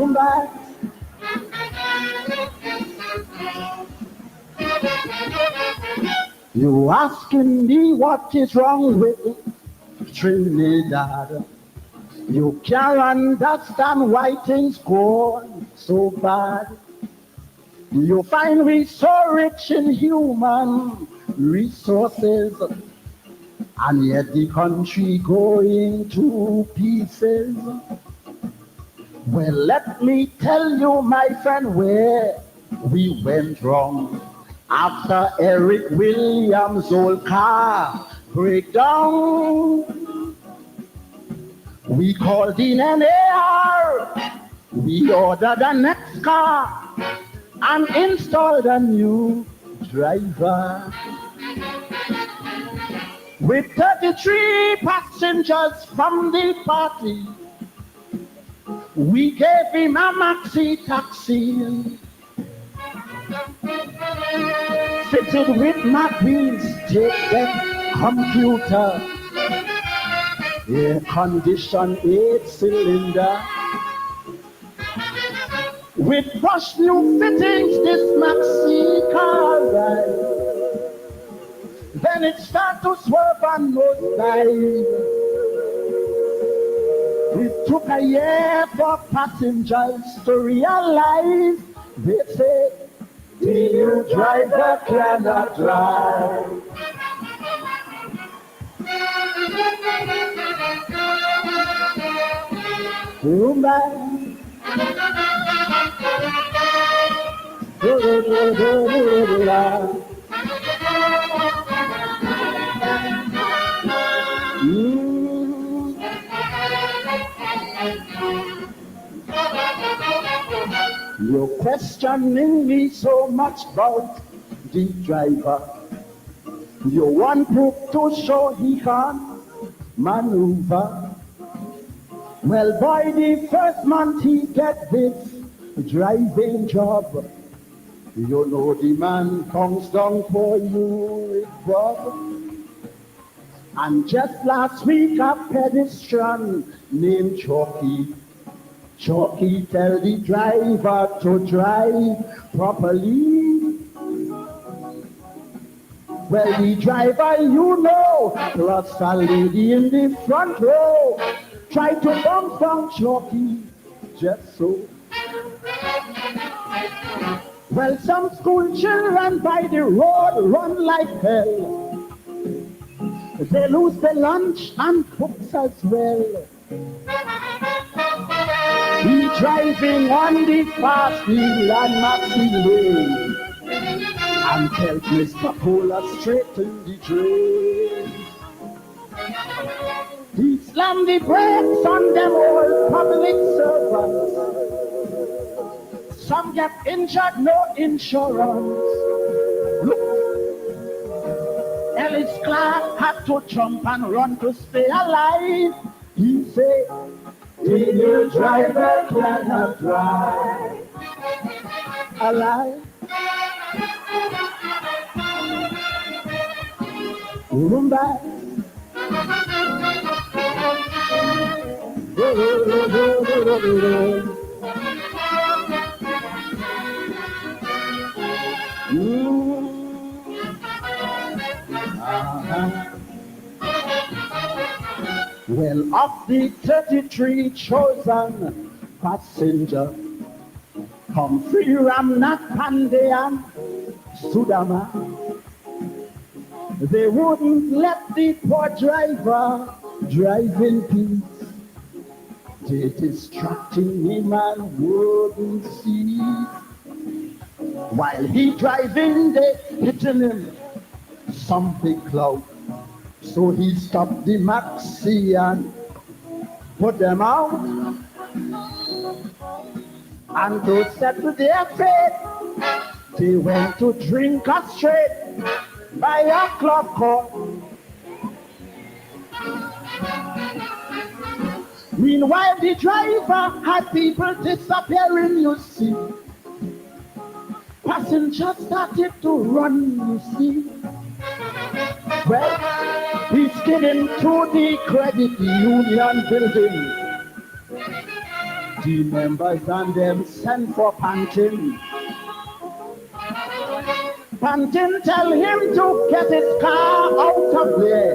Rumba. You asking me what is wrong with Trinidad? You can't understand why things go on so bad. You find we so rich in human resources, and yet the country going to pieces. Well, let me tell you, my friend, where we went wrong. After Eric Williams' old car breakdown, we called in an AR. We ordered the next car and installed a new driver. With 33 passengers from the party, we gave him a maxi taxi. Fitted with McQueen's take computer, air conditioned 8-cylinder. With brush new fittings, this maxi car ride. Then it start to swerve and nosedive. It took a year for passengers to realize. They say, the new driver cannot drive. Rumba. You're questioning me so much about the driver. You want proof to show he can maneuver. Well, boy, the first month he get this driving job, you know the man comes down for you with Bob. And just last week a pedestrian named Chalky tell the driver to drive properly. Well, the driver, you know, plus a lady in the front row, try to bump down Chalky just so. Well, some school children by the road run like hell. They lose their lunch and books as well. He driving on the fast wheel and maxi lane, and tells Mr. Puller straight in the drain. He slammed the brakes on them old public servants. Some get injured, no insurance. Look, Ellis Clark had to jump and run to stay alive. He said, the new driver cannot drive. Alive. Rumba. Well, of the 33 chosen passenger, Humphrey Ramnath Pandey and Sudama, they wouldn't let the poor driver drive in peace. They distracting him and wouldn't see. While he driving, they hitting him some big cloud. So he stopped the maxi and put them out. And to settle their fate, they went to drink a straight by a club called. Meanwhile, the driver had people disappearing, you see. Passengers started to run, you see. Well, he's getting to the credit union building. The members and them sent for Pantin. Pantin tell him to get his car out of there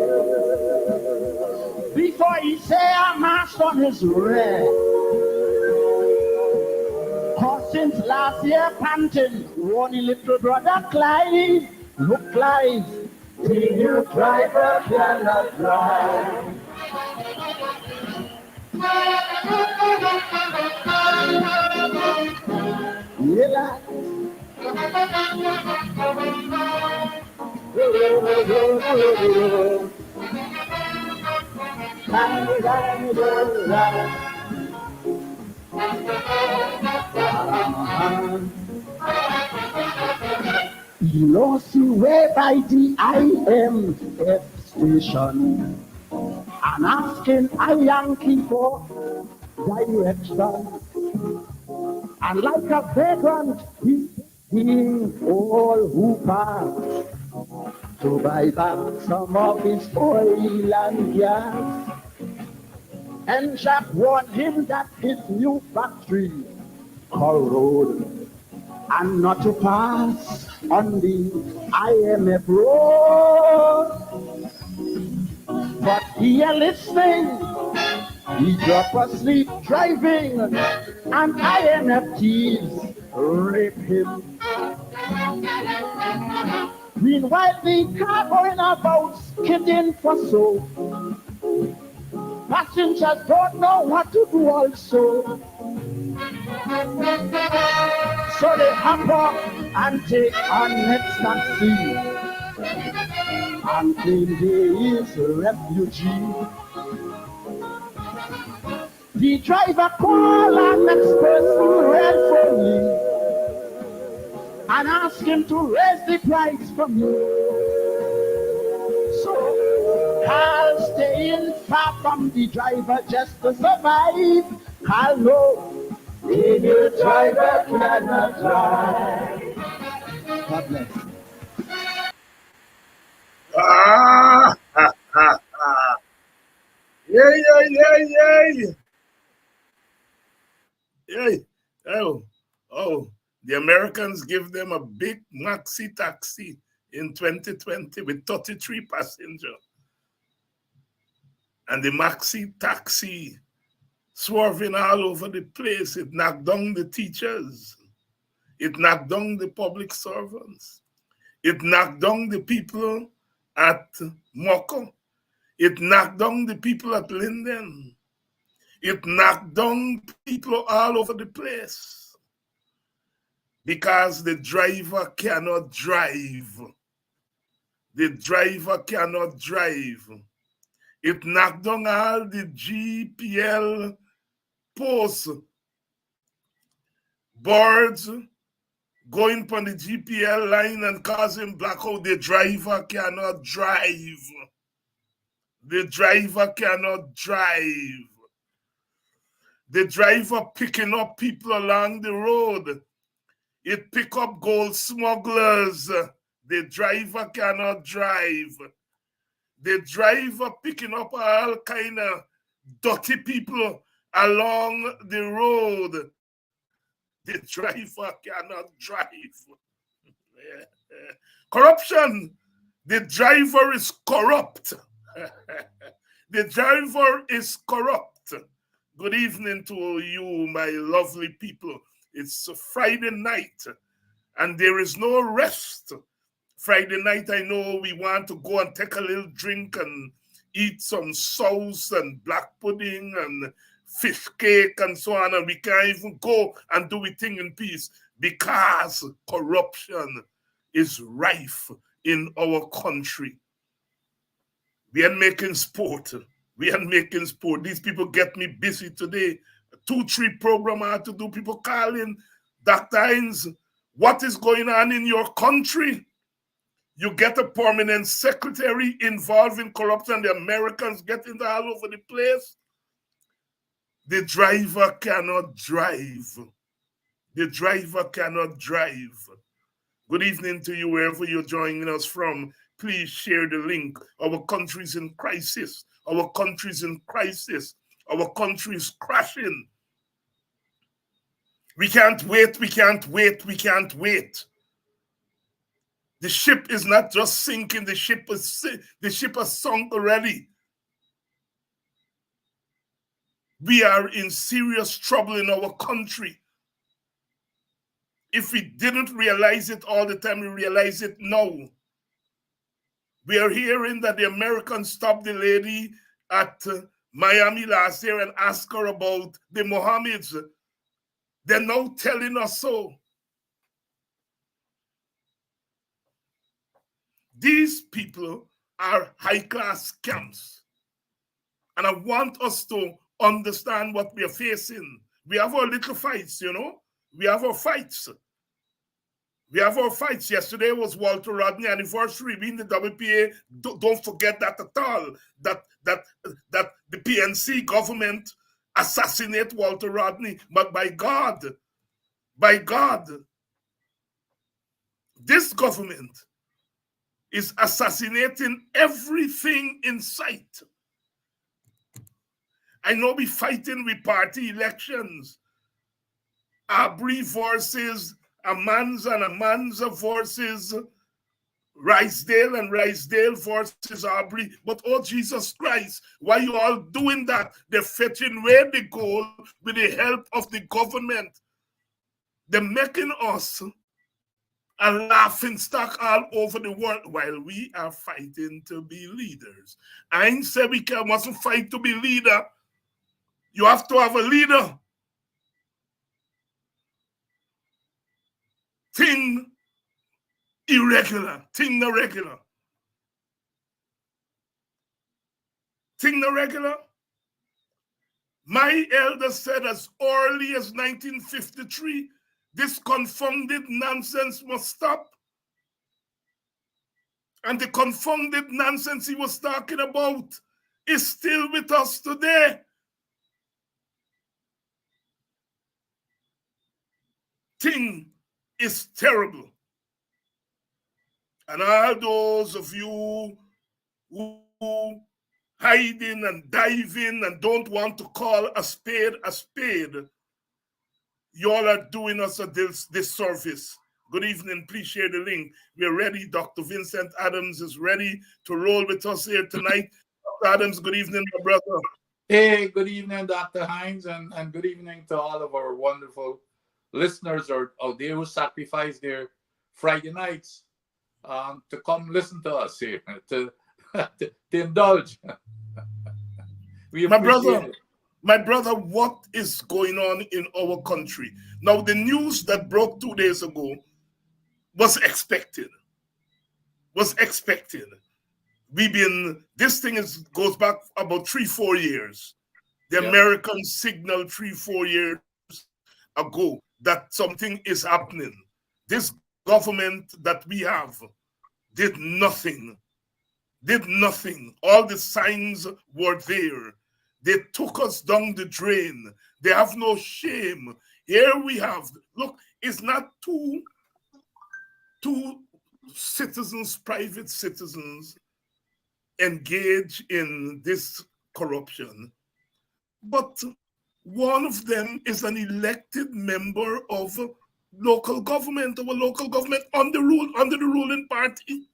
before he say a march on his rear. Cause since last year Pantin won his little brother Clive. Look Clive, the new driver cannot drive. Yeah. He lost his way by the IMF station and asking a Yankee for direction. And like a vagrant, he all who passed to buy back some of his oil and gas. And Jack warned him that his new factory corrode and not to pass on the IMF road. But he ain't listening. He dropped asleep driving, and IMF thieves rape him. Meanwhile, the car going about skidding for soap. Passengers don't know what to do also. So they hop up and take on next taxi and claim he is a refugee. The driver call our next person red for me and ask him to raise the price for me. So Carl staying far from the driver just to survive. Carl no, the new driver cannot drive. God bless. Yay. Oh, the Americans give them a big maxi taxi in 2020 with 33 passengers. And the maxi taxi swerving all over the place. It knocked down the teachers. It knocked down the public servants. It knocked down the people at Moko. It knocked down the people at Linden. It knocked down people all over the place because the driver cannot drive. The driver cannot drive. It knocked down all the GPL posts, boards going on the GPL line and causing blackout. The driver cannot drive. The driver cannot drive. The driver picking up people along the road. It pick up gold smugglers. The driver cannot drive. The driver picking up all kind of dirty people along the road. The driver cannot drive. Corruption. The driver is corrupt. The driver is corrupt. Good evening to you, my lovely people. It's a Friday night, and there is no rest. Friday night, I know we want to go and take a little drink and eat some sauce and black pudding and fish cake and so on, and we can't even go and do a thing in peace because corruption is rife in our country. We are making sport. These people get me busy today. 2-3 program I had to do. People calling, Dr. Hines, what is going on in your country? You get a permanent secretary involved in corruption. The Americans get it all over the place. The driver cannot drive. The driver cannot drive. Good evening to you, wherever you're joining us from. Please share the link. Our country is in crisis. Our country is in crisis. Our country is crashing. We can't wait, we can't wait, we can't wait. The ship is not just sinking, the ship has sunk already. We are in serious trouble in our country. If we didn't realize it all the time, we realize it now. We are hearing that the Americans stopped the lady at Miami last year and asked her about the Mohammeds. They're now telling us so. These people are high-class scams. And I want us to understand what we are facing. We have our little fights, you know. We have our fights. We have our fights. Yesterday was Walter Rodney anniversary. We in the WPA don't forget that at all. That the PNC government assassinate Walter Rodney. But by God, this government is assassinating everything in sight. I know we fighting with party elections. Abri versus Amanza and Amanza versus Risedale and Risedale versus Abri. But oh Jesus Christ, why you all doing that? They're fetching where they go with the help of the government. They're making us a laughing stock all over the world while we are fighting to be leaders. I ain't say we mustn't fight to be leader. You have to have a leader. Thing irregular, thing no regular. Thing no regular. My elder said as early as 1953, this confounded nonsense must stop. And the confounded nonsense he was talking about is still with us today. Thing is terrible. And all those of you who hiding and diving and don't want to call a spade, you all are doing us a disservice. Good evening, please share the link. We're ready. Dr. Vincent Adams is ready to roll with us here tonight. Dr. Adams, good evening, my brother. Hey, good evening, Dr. Hines, and good evening to all of our wonderful listeners out there who sacrifice their Friday nights to come listen to us here, to indulge. My brother, what is going on in our country? Now, the news that broke 2 days ago was expected. This thing goes back about 3-4 years. The Americans signaled 3-4 years ago that something is happening. This government that we have did nothing. All the signs were there. They took us down the drain. They have no shame. Here we have, look, it's not two citizens, private citizens, engage in this corruption, but one of them is an elected member of local government, under the ruling party.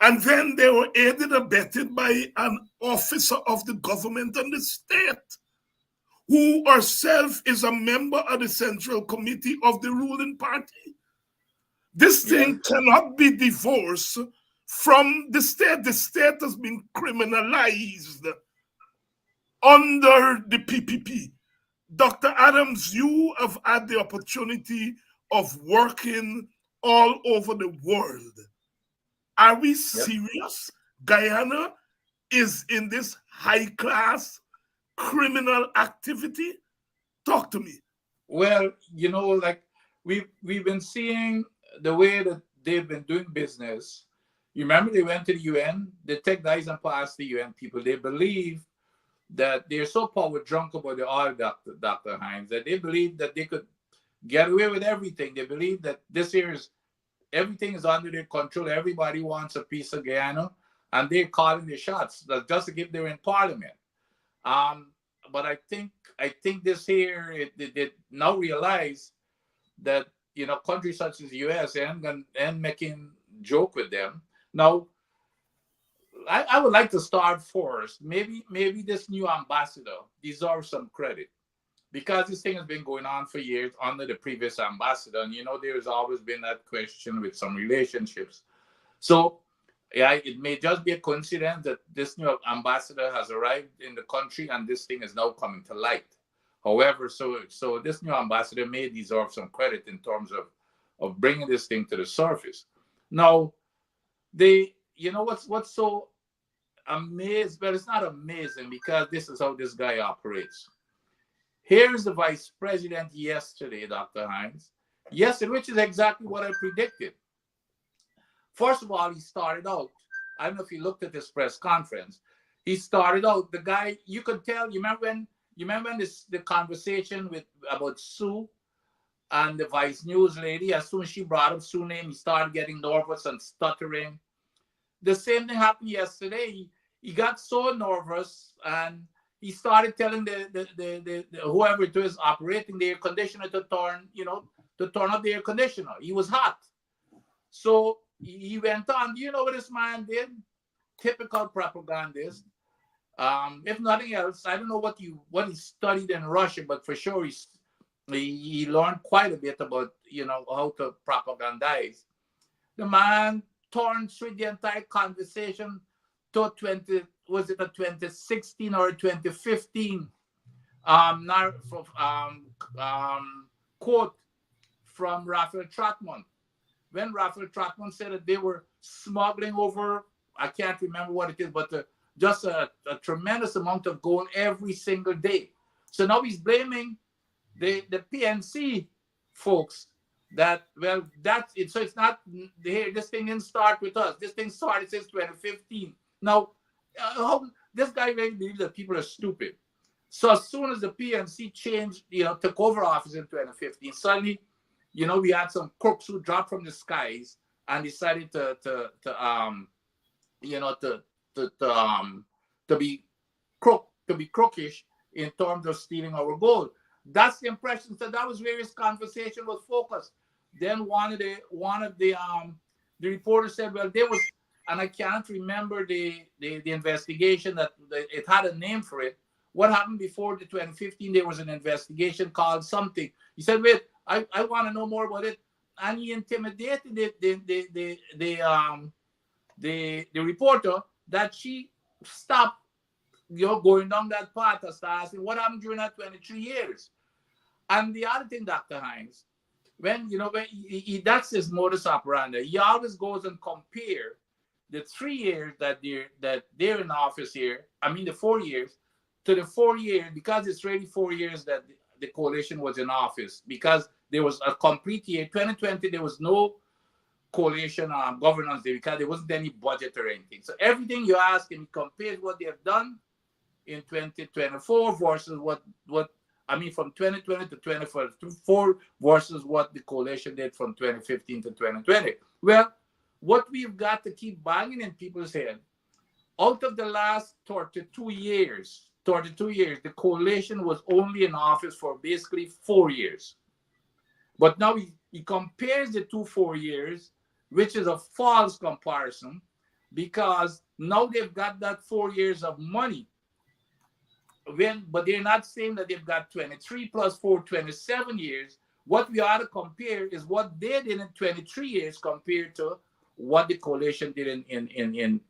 And then they were aided and abetted by an officer of the government and the state, who herself is a member of the Central Committee of the ruling party. This thing cannot be divorced from the state. The state has been criminalized under the PPP. Dr. Adams, you have had the opportunity of working all over the world. Are we serious? Guyana is in this high-class criminal activity? Talk to me. Well, like we've been seeing the way that they've been doing business. You remember they went to the UN, they take guys and pass the UN people. They believe that they're so power drunk about the oil, Dr. Hines, that they believe that they could get away with everything. They believe that this year everything is under their control. Everybody wants a piece of Guyana, and they're calling the shots. That's just to keep them in Parliament. but I think this here it now realize that countries such as the U.S. and making joke with them. Now, I would like to start first. Maybe this new ambassador deserves some credit because this thing has been going on for years under the previous ambassador, and there's always been that question with some relationships. So, yeah, it may just be a coincidence that this new ambassador has arrived in the country and this thing is now coming to light. However, so this new ambassador may deserve some credit in terms of bringing this thing to the surface. Now, what's so amazing, but it's not amazing because this is how this guy operates. Here's the vice president yesterday, Dr. Hines. Yesterday, which is exactly what I predicted. First of all, he started out, I don't know if you looked at this press conference, he started out, the guy, you could tell, you remember when the conversation about Sue and the vice news lady, as soon as she brought up Sue's name, he started getting nervous and stuttering. The same thing happened yesterday. He got so nervous and he started telling the whoever it was operating the air conditioner to turn up the air conditioner. He was hot. So he went on. You know what this man did? Typical propagandist. If nothing else, I don't know what he studied in Russia, but for sure he learned quite a bit about how to propagandize. The man turned through the entire conversation to 2016 or 2015 quote from Raphael Trotman. When Raphael Trotman said that they were smuggling over, I can't remember what it is, but just a tremendous amount of gold every single day. So now he's blaming the PNC folks that, well, that's it. So it's not here. This thing didn't start with us. This thing started since 2015. Now, this guy really believes that people are stupid. So as soon as the PNC changed, took over office in 2015, suddenly, we had some crooks who dropped from the skies and decided to be crookish in terms of stealing our gold. That's the impression. So that was where his conversation was focused. Then one of the reporters said, well, there was, and I can't remember the investigation that it had a name for it. What happened before the 2015? There was an investigation called something. He said, wait, I want to know more about it. And he intimidated the reporter that she stopped going down that path and started asking what happened during that 23 years. And the other thing, Dr. Hines, when that's his modus operandi, he always goes and compare the 3 years that they're in office here, the 4 years, to the 4 years, because it's really 4 years that the coalition was in office, because there was a complete year. 2020, there was no coalition governance there because there wasn't any budget or anything. So everything you ask and compare what they have done in 2024 versus from 2020 to 2024 versus what the coalition did from 2015 to 2020. Well, what we've got to keep banging in people's head, out of the last 32 years, the coalition was only in office for basically 4 years. But now he compares the 4 years, which is a false comparison, because now they've got that 4 years of money. But they're not saying that they've got 23 plus 4, 27 years. What we ought to compare is what they did in 23 years compared to what the coalition did in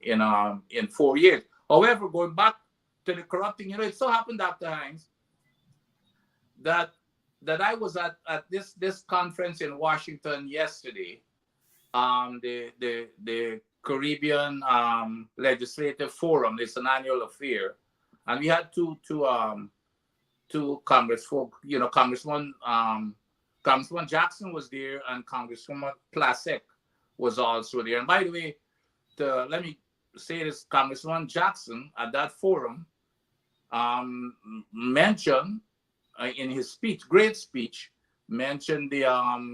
4 years. However, going back to the corrupting, it so happened, Dr. Hines, that I was at this conference in Washington yesterday, the Caribbean Legislative Forum. It's an annual affair, and we had two congressfolk. Congressman Jackson was there, and Congresswoman Plasek was also there. And by the way, let me say this: Congressman Jackson at that forum mentioned in his speech, great speech, mentioned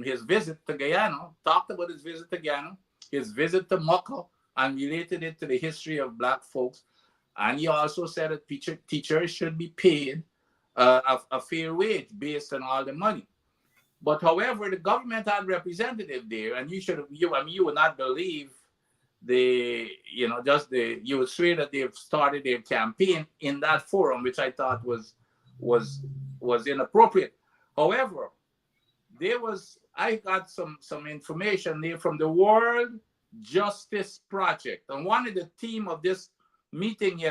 his visit to Guyana, talked about his visit to Guyana, his visit to Mocha, and related it to the history of Black folks. And he also said that teachers should be paid a fair wage based on all the money. But however, the government had representative there, and you would not believe you would swear that they've started their campaign in that forum, which I thought was inappropriate. However, I got some information there from the World Justice Project, and one of the theme of this meeting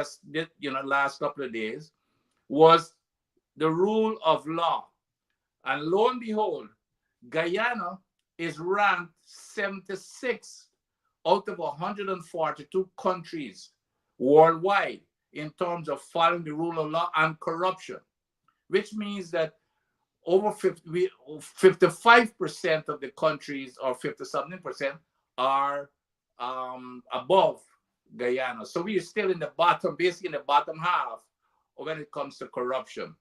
last couple of days was the rule of law. And lo and behold, Guyana is ranked 76 out of 142 countries worldwide in terms of following the rule of law and corruption, which means that over 55% of the countries, or 50-something%, are above Guyana. So we are still in the bottom, basically in the bottom half when it comes to corruption.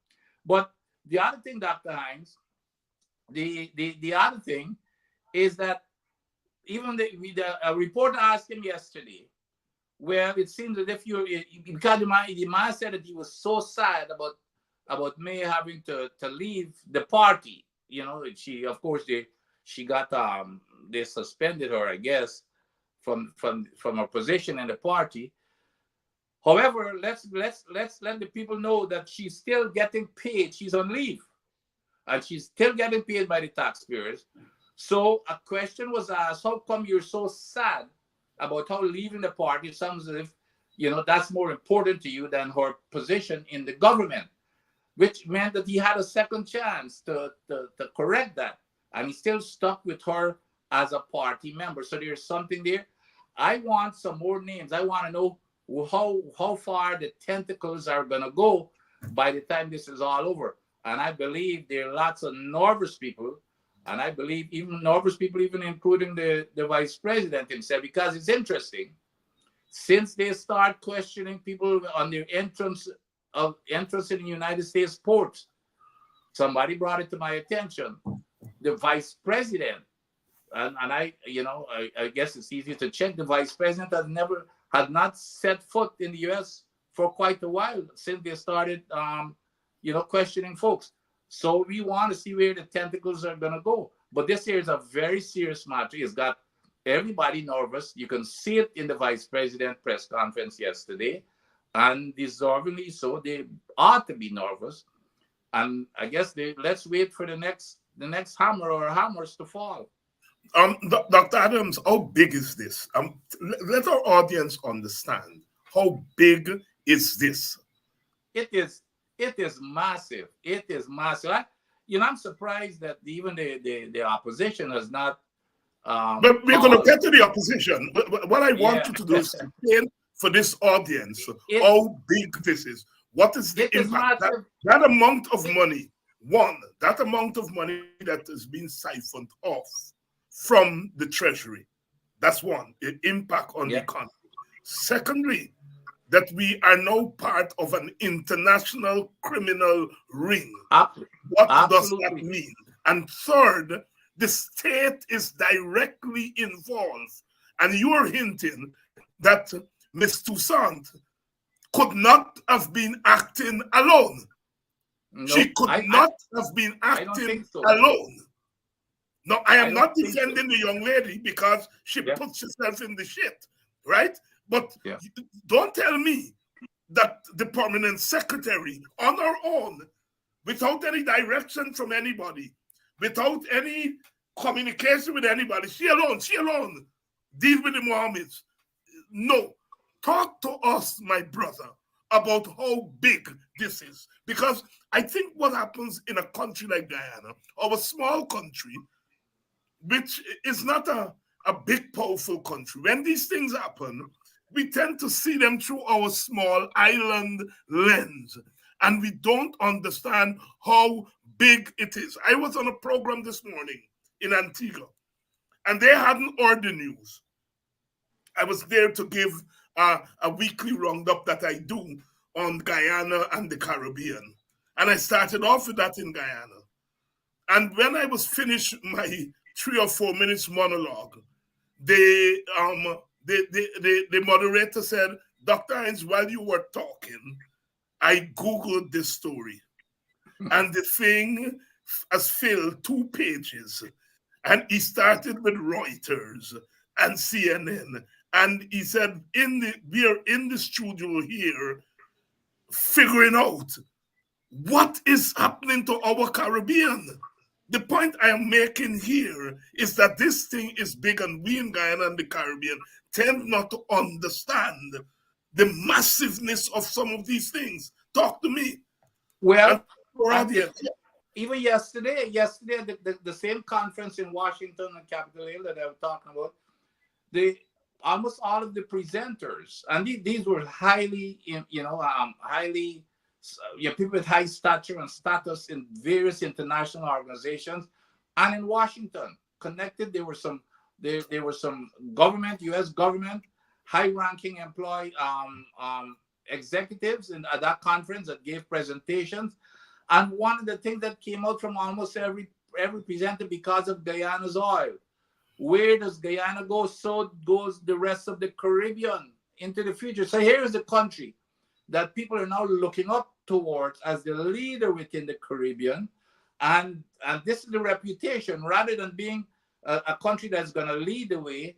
But the other thing, Dr. Hines, the other thing is that even a reporter asked him yesterday, well, it seems as if because the man said that he was so sad about May having to leave the party. She got they suspended her, I guess, from her position in the party. However, let's let the people know that she's still getting paid. She's on leave, and she's still getting paid by the taxpayers. So a question was asked: how come you're so sad about her leaving the party? It sounds as if that's more important to you than her position in the government, which meant that he had a second chance to correct that, and he still stuck with her as a party member. So there's something there. I want some more names. I want to know how far the tentacles are going to go by the time this is all over. And I believe there are lots of nervous people, and I believe even nervous people, even including the vice president himself, because it's interesting. Since they start questioning people on their entrance in the United States ports, somebody brought it to my attention. The vice president, and I guess it's easy to check. The vice president had not set foot in the U.S. for quite a while since they started, questioning folks. So we want to see where the tentacles are going to go. But this here is a very serious matter. It's got everybody nervous. You can see it in the vice president press conference yesterday, and deservingly so. They ought to be nervous. And I guess let's wait for the next hammer or hammers to fall. Dr. Adams, how big is this? Let our audience understand. How big is this? It is massive. It is massive. I'm surprised that even the opposition has not. But we're going to get to the opposition. What I want you to do is explain for this audience how big this is. What is the impact? That amount of money, that amount of money that is being siphoned off from the treasury. That's one, the impact on the economy. Secondly, that we are now part of an international criminal ring. What does that mean? And third, the state is directly involved. And you're hinting that Ms. Toussaint could not have been acting alone. No, she could not have been acting alone. No, I am not defending the young lady because she puts herself in the shit, right? But don't tell me that the permanent secretary on her own, without any direction from anybody, without any communication with anybody, she alone, deal with the Mohammeds. No. Talk to us, my brother, about how big this is. Because I think what happens in a country like Guyana, or a small country, which is not a big, powerful country, when these things happen, we tend to see them through our small island lens. And we don't understand how big it is. I was on a program this morning in Antigua, and they hadn't heard the news. I was there to give a weekly roundup that I do on Guyana and the Caribbean. And I started off with that in Guyana. And when I was finished my 3 or 4 minutes monologue, the moderator said, Dr. Hines, while you were talking, I Googled this story. And the thing has filled 2 pages. And he started with Reuters and CNN. And he said, we are in the studio here figuring out what is happening to our Caribbean. The point I am making here is that this thing is big, and we in Guyana and the Caribbean tend not to understand the massiveness of some of these things. Talk to me. Well, and even yesterday, the same conference in Washington on Capitol Hill that I was talking about, almost all of the presenters, and these were highly, highly, people with high stature and status in various international organizations, and in Washington, connected. There were some government, U.S. government, high-ranking employee executives at that conference that gave presentations. And one of the things that came out from almost every presenter, because of Guyana's oil. Where does Guyana go? So goes the rest of the Caribbean into the future. So here is a country that people are now looking up towards as the leader within the Caribbean. And this is the reputation, rather than being a country that's going to lead the way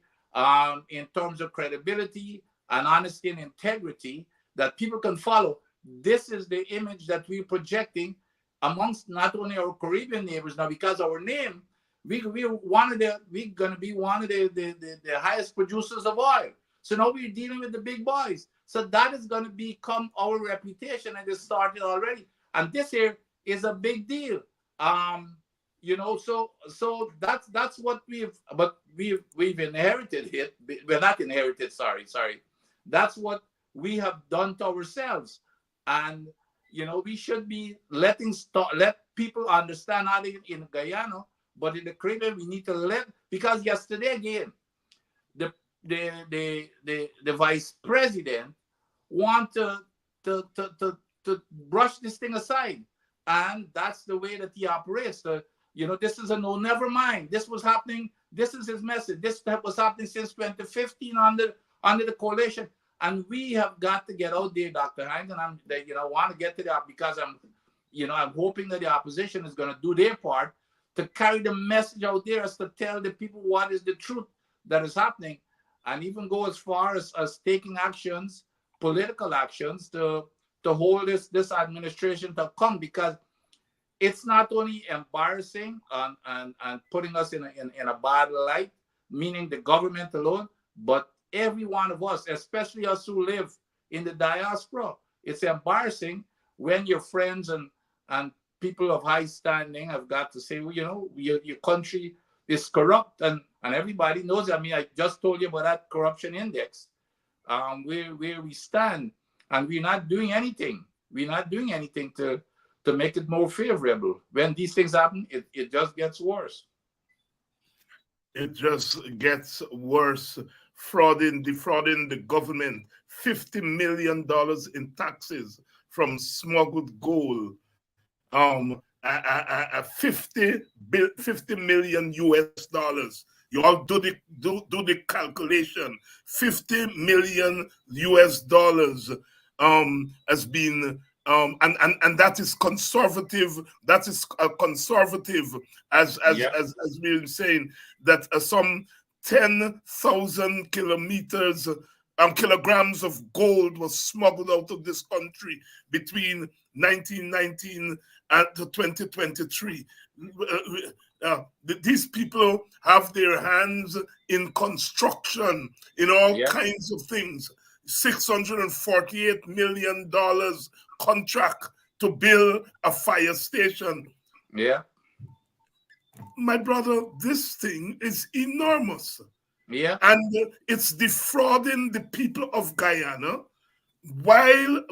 in terms of credibility and honesty and integrity that people can follow. This is the image that we're projecting amongst not only our Caribbean neighbors now, because our name, we're going to be one of the highest producers of oil. So now we're dealing with the big boys. So that is going to become our reputation, and it started already. And this here is a big deal. So that's what we've inherited it. We're not inherited. Sorry. That's what we have done to ourselves. And we should be let people understand how they in Guyana, but in the Caribbean we need to because yesterday again, the vice president want to brush this thing aside, and that's the way that he operates. This is a no, never mind. This was happening. This is his message. This was happening since 2015 under the coalition. And we have got to get out there, Dr. Hines, and I want to get to that because I'm hoping that the opposition is going to do their part to carry the message out there as to tell the people what is the truth that is happening, and even go as far as taking actions, political actions, to hold this administration to come, because it's not only embarrassing and putting us in a bad light, meaning the government alone, but every one of us, especially us who live in the diaspora. It's embarrassing when your friends and people of high standing have got to say, well, your country is corrupt, and everybody knows. I mean, I just told you about that corruption index, where we stand, and we're not doing anything. We're not doing anything to make it more favorable. When these things happen, it just gets worse. It just gets worse. Defrauding the government, $50 million in taxes from smuggled gold, 50 million US dollars. You all do the calculation. 50 million US dollars has been and that is conservative. That is conservative, as we've been saying, that some 10,000 kilograms of gold was smuggled out of this country between 1919 and 2023. These people have their hands in construction, in all kinds of things. $648 million contract to build a fire station. Yeah. My brother, this thing is enormous. Yeah. And it's defrauding the people of Guyana, while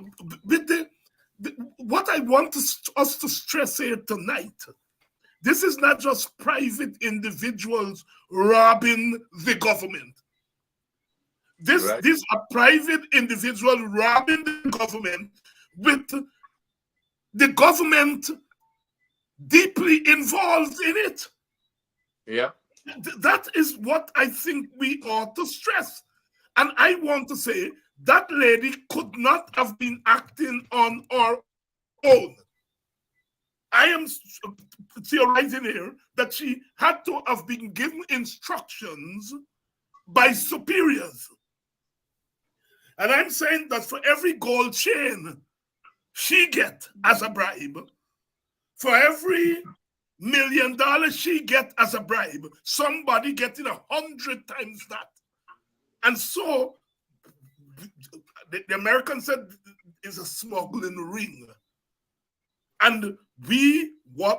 with what I want us to stress here tonight, this is not just private individuals robbing the government. These are private individuals robbing the government, with the government deeply involved in it. Yeah. That is what I think we ought to stress. And I want to say that lady could not have been acting on her own. I am theorizing here that she had to have been given instructions by superiors. And I'm saying that for every gold chain she get as a bribe, for every $1 million she get as a bribe, somebody getting 100 times that. And so the Americans said it's a smuggling ring. And we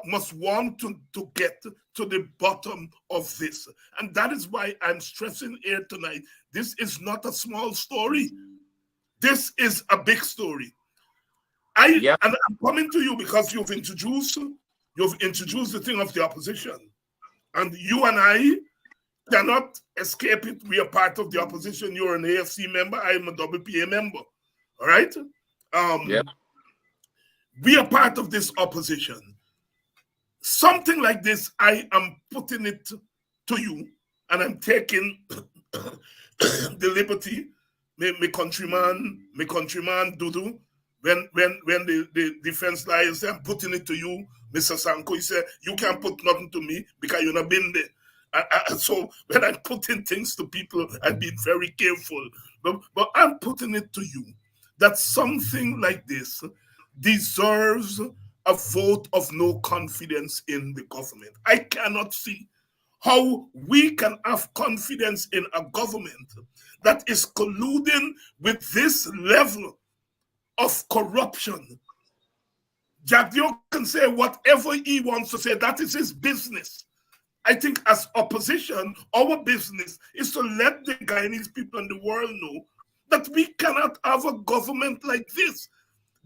must want to get to the bottom of this. And that is why I'm stressing here tonight. This is not a small story. This is a big story. And I'm coming to you because you've introduced the thing of the opposition. And you and I cannot escape it. We are part of the opposition. You're an AFC member. I'm a WPA member. All right? We are part of this opposition. Something like this, I am putting it to you, and I'm taking the liberty, my countryman Dudu, when the defense lies, I'm putting it to you, Mr. Sanko. He said, you can't put nothing to me because you've not been there. So when I'm putting things to people, I've been very careful. But I'm putting it to you that something like this deserves a vote of no confidence in the government. I cannot see how we can have confidence in a government that is colluding with this level of corruption. Jack Dio can say whatever he wants to say. That is his business. I think as opposition, our business is to let the Guyanese people in the world know that we cannot have a government like this.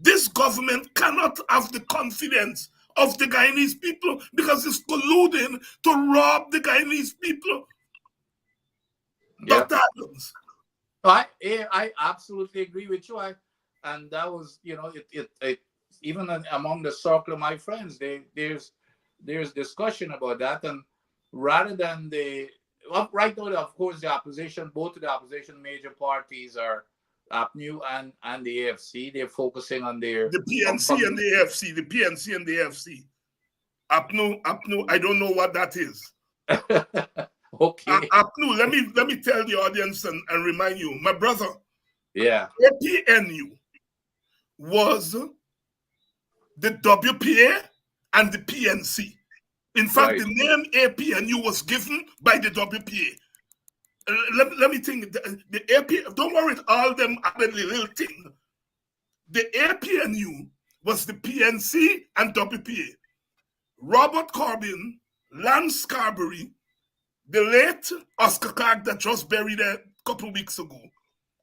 This government cannot have the confidence of the Guyanese people because it's colluding to rob the Guyanese people. Dr. Adams. I absolutely agree with you. And that was, it even among the circle of my friends, there's discussion about that. And rather than right now, of course, the opposition, both of the opposition major parties are APNU and the AFC. They're focusing on the PNC and the AFC. The PNC and the AFC. APNU. I don't know what that is. Okay. APNU. Let me tell the audience and remind you, my brother. Yeah. APNU was the WPA and the PNC. In fact, the name APNU was given by the WPA. Let me think. The AP, don't worry, all them other little thing. The APNU was the PNC and WPA. Robert Corbin, Lance Scarberry, the late Oscar Clark that just buried a couple of weeks ago,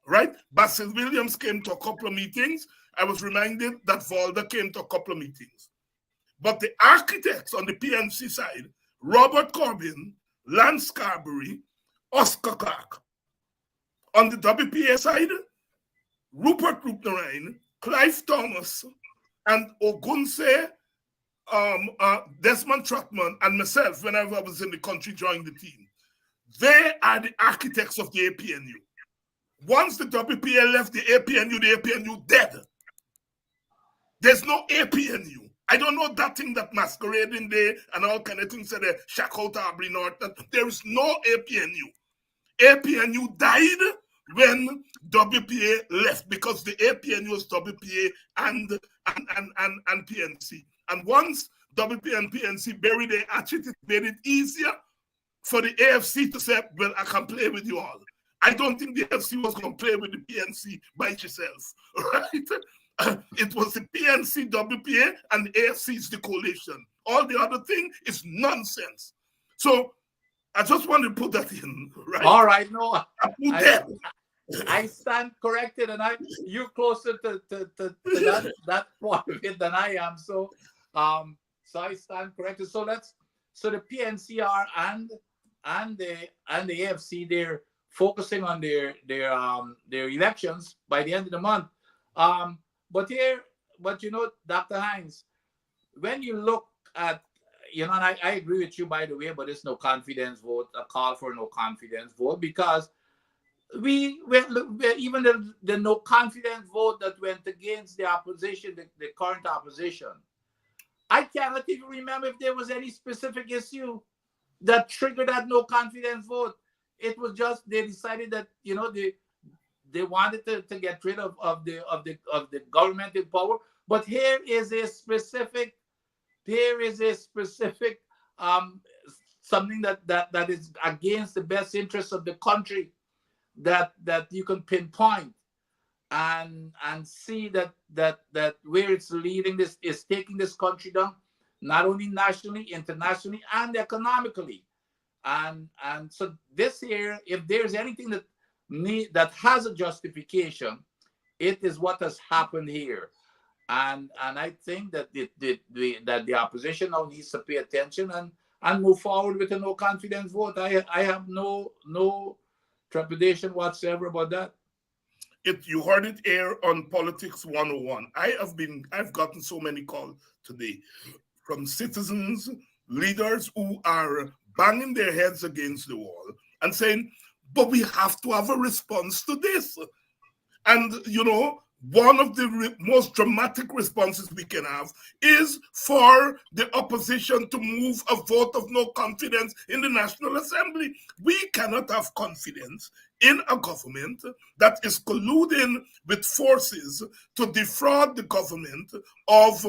right? Basil Williams came to a couple of meetings. I was reminded that Valda came to a couple of meetings. But the architects on the PNC side, Robert Corbin, Lance Scarberry, Oscar Clark. On the WPA side, Rupert Rupnarine, Clive Thomas, and Ogunse, Desmond Trotman, and myself, whenever I was in the country, joined the team. They are the architects of the APNU. Once the WPA left the APNU dead. There's no APNU. I don't know that thing that masquerading there and all kind of things that they shack out Aubrey North. There is no APNU. APNU died when WPA left because the APNU was WPA and PNC. And once WPA and PNC buried their hatchet, it made it easier for the AFC to say, well, I can play with you all. I don't think the AFC was going to play with the PNC by itself, right? It was the PNC, WPA, and the AFC is the coalition. All the other thing is nonsense. So I just want to put that in, right? All right, no, I stand corrected, and you're closer to that part of it than I am. So I stand corrected. So the PNCR and the AFC, they're focusing on their elections by the end of the month. But Dr. Hines, when you look at, and I agree with you, by the way, but it's no confidence vote, a call for no confidence vote, because even the no confidence vote that went against the opposition, the current opposition, I cannot even remember if there was any specific issue that triggered that no confidence vote. It was just they decided that, you know, they wanted to get rid of the government in power. But here is a specific something that is against the best interests of the country, that you can pinpoint and see that where it's leading, this is taking this country down, not only nationally, internationally, and economically. And so this year, if there's anything that has a justification, it is what has happened here. And I think that the opposition now needs to pay attention and move forward with a no confidence vote. I have no trepidation whatsoever about that. You heard it here on Politics 101. I've gotten so many calls today from citizens, leaders who are banging their heads against the wall and saying, but we have to have a response to this. And, you know, one of the most dramatic responses we can have is for the opposition to move a vote of no confidence in the National Assembly. We cannot have confidence in a government that is colluding with forces to defraud the government of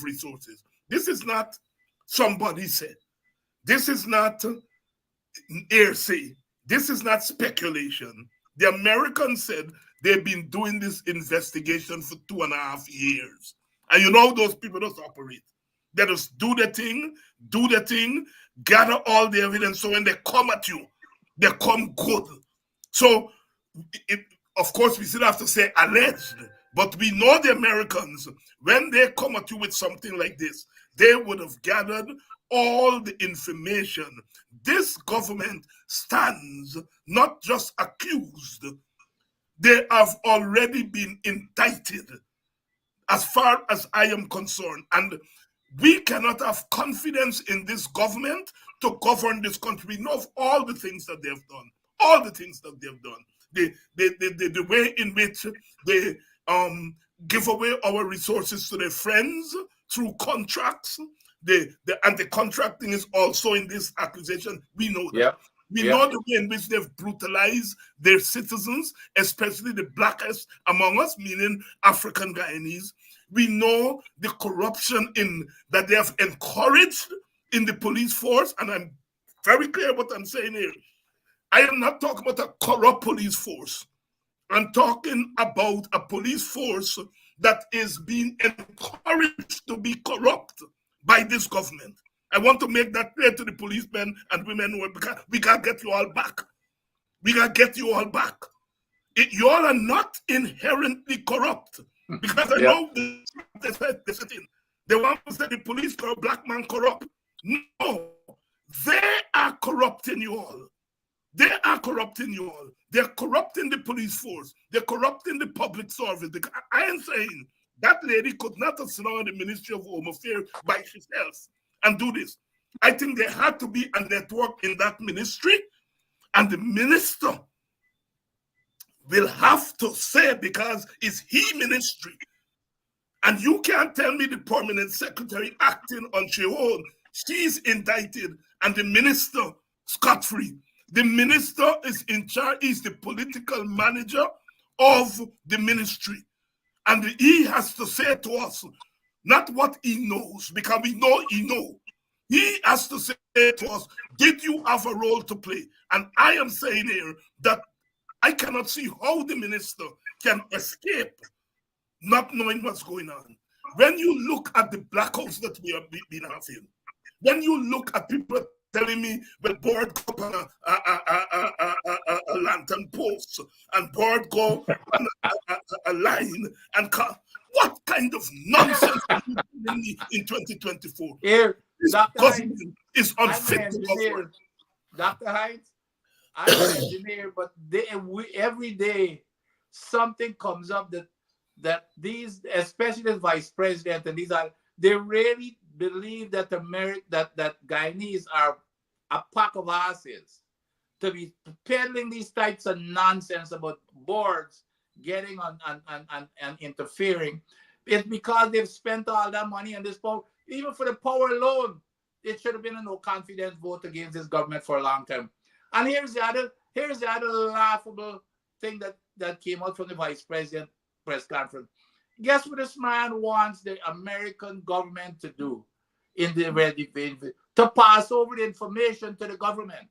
resources. This is not somebody said. This is not hearsay. This is not speculation. The Americans said they've been doing this investigation for 2.5 years. And you know those people just operate. They just do the thing, gather all the evidence, so when they come at you, they come good. So, of course, we still have to say alleged, but we know the Americans, when they come at you with something like this, they would have gathered all the information. This government stands not just accused, they have already been indicted, as far as I am concerned. And we cannot have confidence in this government to govern this country. We know of all the things that they've done, all the things that they've done. The way in which they give away our resources to their friends through contracts. And the contracting is also in this accusation. We know that. Yeah. We know the way in which they've brutalized their citizens, especially the blackest among us, meaning African Guyanese. We know the corruption that they have encouraged in the police force, and I'm very clear what I'm saying here. I am not talking about a corrupt police force. I'm talking about a police force that is being encouraged to be corrupt by this government. I want to make that clear to the policemen and women who are, we got to get you all back. We got to get you all back. You all are not inherently corrupt. Because I know they said they want to say the police corrupt, black man corrupt. No, they are corrupting you all. They are corrupting you all. They're corrupting the police force. They're corrupting the public service. I am saying that lady could not have sat on the Ministry of Home Affairs by herself and do this. I think there had to be a network in that ministry, and the minister will have to say, because it's his ministry. And you can't tell me the permanent secretary acting on her own. She's indicted, and the minister scot-free. The minister is in charge, he's the political manager of the ministry. And he has to say to us, not what he knows, because we know he knows. He has to say to us, did you have a role to play? And I am saying here that I cannot see how the minister can escape not knowing what's going on. When you look at the blackouts that we have been having, when you look at people telling me, well, board go up on a lantern post and board go on a line and what kind of nonsense are you telling me in 2024? Here, this government is unfit to govern. Dr. Hines, I'm an engineer, but every day something comes up that these, especially the vice president, and they really believe that that Guyanese are a pack of asses to be peddling these types of nonsense about boards getting on and interfering. It's because they've spent all that money and this power. Even for the power alone, it should have been a no confidence vote against this government for a long time. And here's the other laughable thing that came out from the vice president press conference. Guess what this man wants the American government to do in the to pass over the information to the government,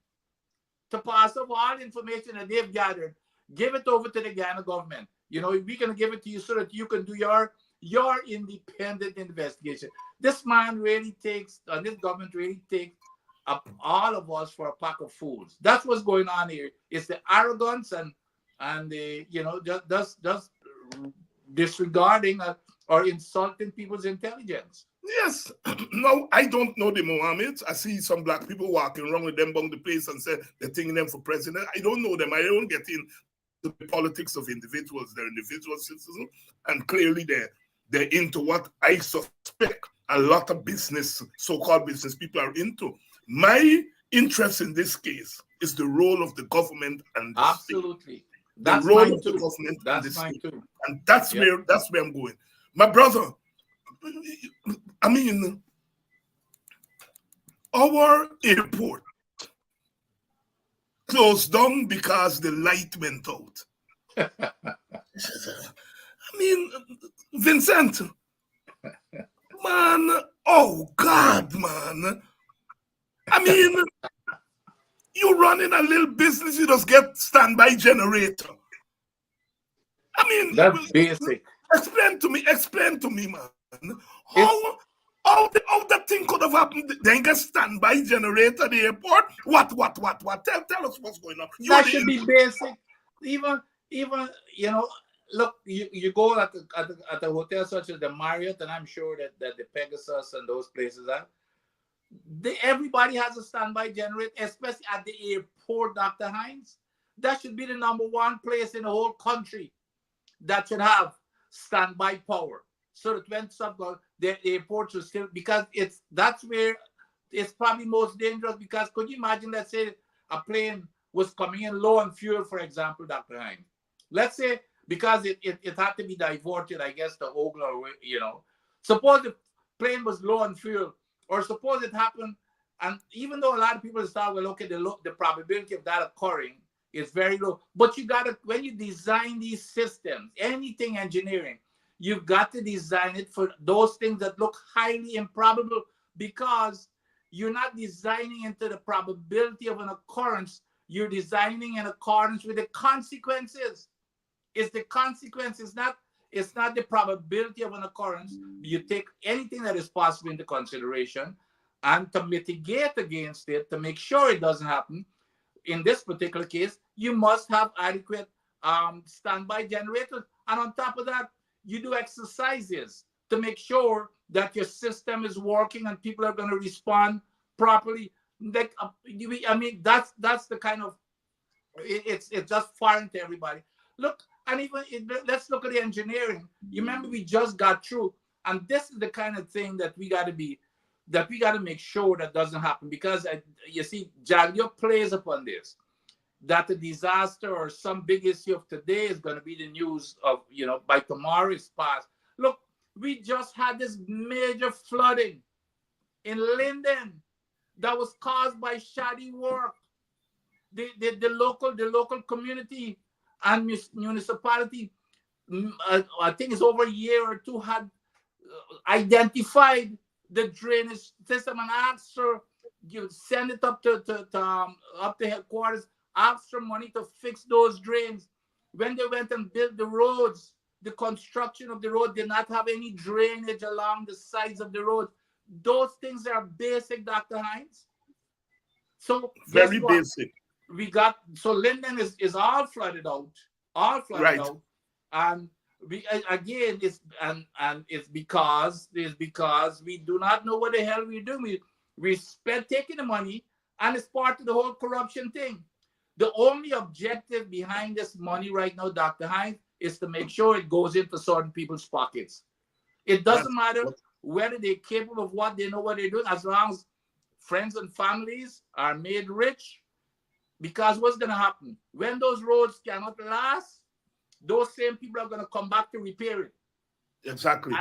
to pass over all the information that they've gathered, give it over to the Guyana government. You know, we're going to give it to you so that you can do your independent investigation. This man really takes, this government really takes up all of us for a pack of fools. That's what's going on here. It's the arrogance and the, you know, just disregarding or insulting people's intelligence. Yes. No, I don't know the Mohammeds. I see some black people walking around with them on the place and say they're taking them for president. I don't know them. I don't get into the politics of individuals. They're individual citizens, and clearly they're into what I suspect a lot of business, so-called business people are into. My interest in this case is the role of the government and the absolutely state. That's the role mine of too. the government That's and the mine state. too. And that's where I'm going. My brother, I mean, our airport closed down because the light went out. I mean, Vincent, man, oh God, man. I mean, you running a little business, you just get standby generator. I mean, that's basic. Explain to me, man. How that thing could have happened? Then get standby generator at the airport? What? Tell us what's going on. That should be basic. Even you know, look, you go at the hotel such as the Marriott, and I'm sure that the Pegasus and those places are. Everybody has a standby generator, especially at the airport, Dr. Hines. That should be the number one place in the whole country that should have standby power. So that when stuff goes, the airports will still, because that's where it's probably most dangerous. Because could you imagine, let's say a plane was coming in low on fuel, for example, Dr. Hines. Let's say because it had to be diverted, I guess, to Ogla, or, you know. Suppose the plane was low on fuel, or suppose it happened, and even though a lot of people start, well, okay, the probability of that occurring is very low. But you gotta, when you design these systems, anything engineering, you've got to design it for those things that look highly improbable, because you're not designing into the probability of an occurrence. You're designing in accordance with the consequences. It's the consequences, it's not the probability of an occurrence. You take anything that is possible into consideration, and to mitigate against it, to make sure it doesn't happen. In this particular case, you must have adequate standby generators. And on top of that, you do exercises to make sure that your system is working and people are going to respond properly. Like, I mean, that's the kind of, it's just foreign to everybody. Look, and even let's look at the engineering. You remember, we just got through, and this is the kind of thing that we got to make sure that doesn't happen, because you see, Jalio plays upon this, that the disaster or some big issue of today is going to be the news of, you know, by tomorrow it's past. Look, we just had this major flooding in Linden that was caused by shoddy work. The local community and municipality, I think it's over a year or two, had identified the drainage system and asked her, you send it up to headquarters, asked for money to fix those drains. When they went and built the roads, the construction of the road did not have any drainage along the sides of the road. Those things are basic, Dr. Hines. So very basic. We got, so Linden is all flooded out, and we again it's because we do not know what the hell we're doing. We spent taking the money, and it's part of the whole corruption thing. The only objective behind this money right now, Dr. Hines, is to make sure it goes into certain people's pockets. It doesn't matter whether they're capable of what they know what they're doing, as long as friends and families are made rich. Because what's going to happen? When those roads cannot last, those same people are going to come back to repair it. Exactly.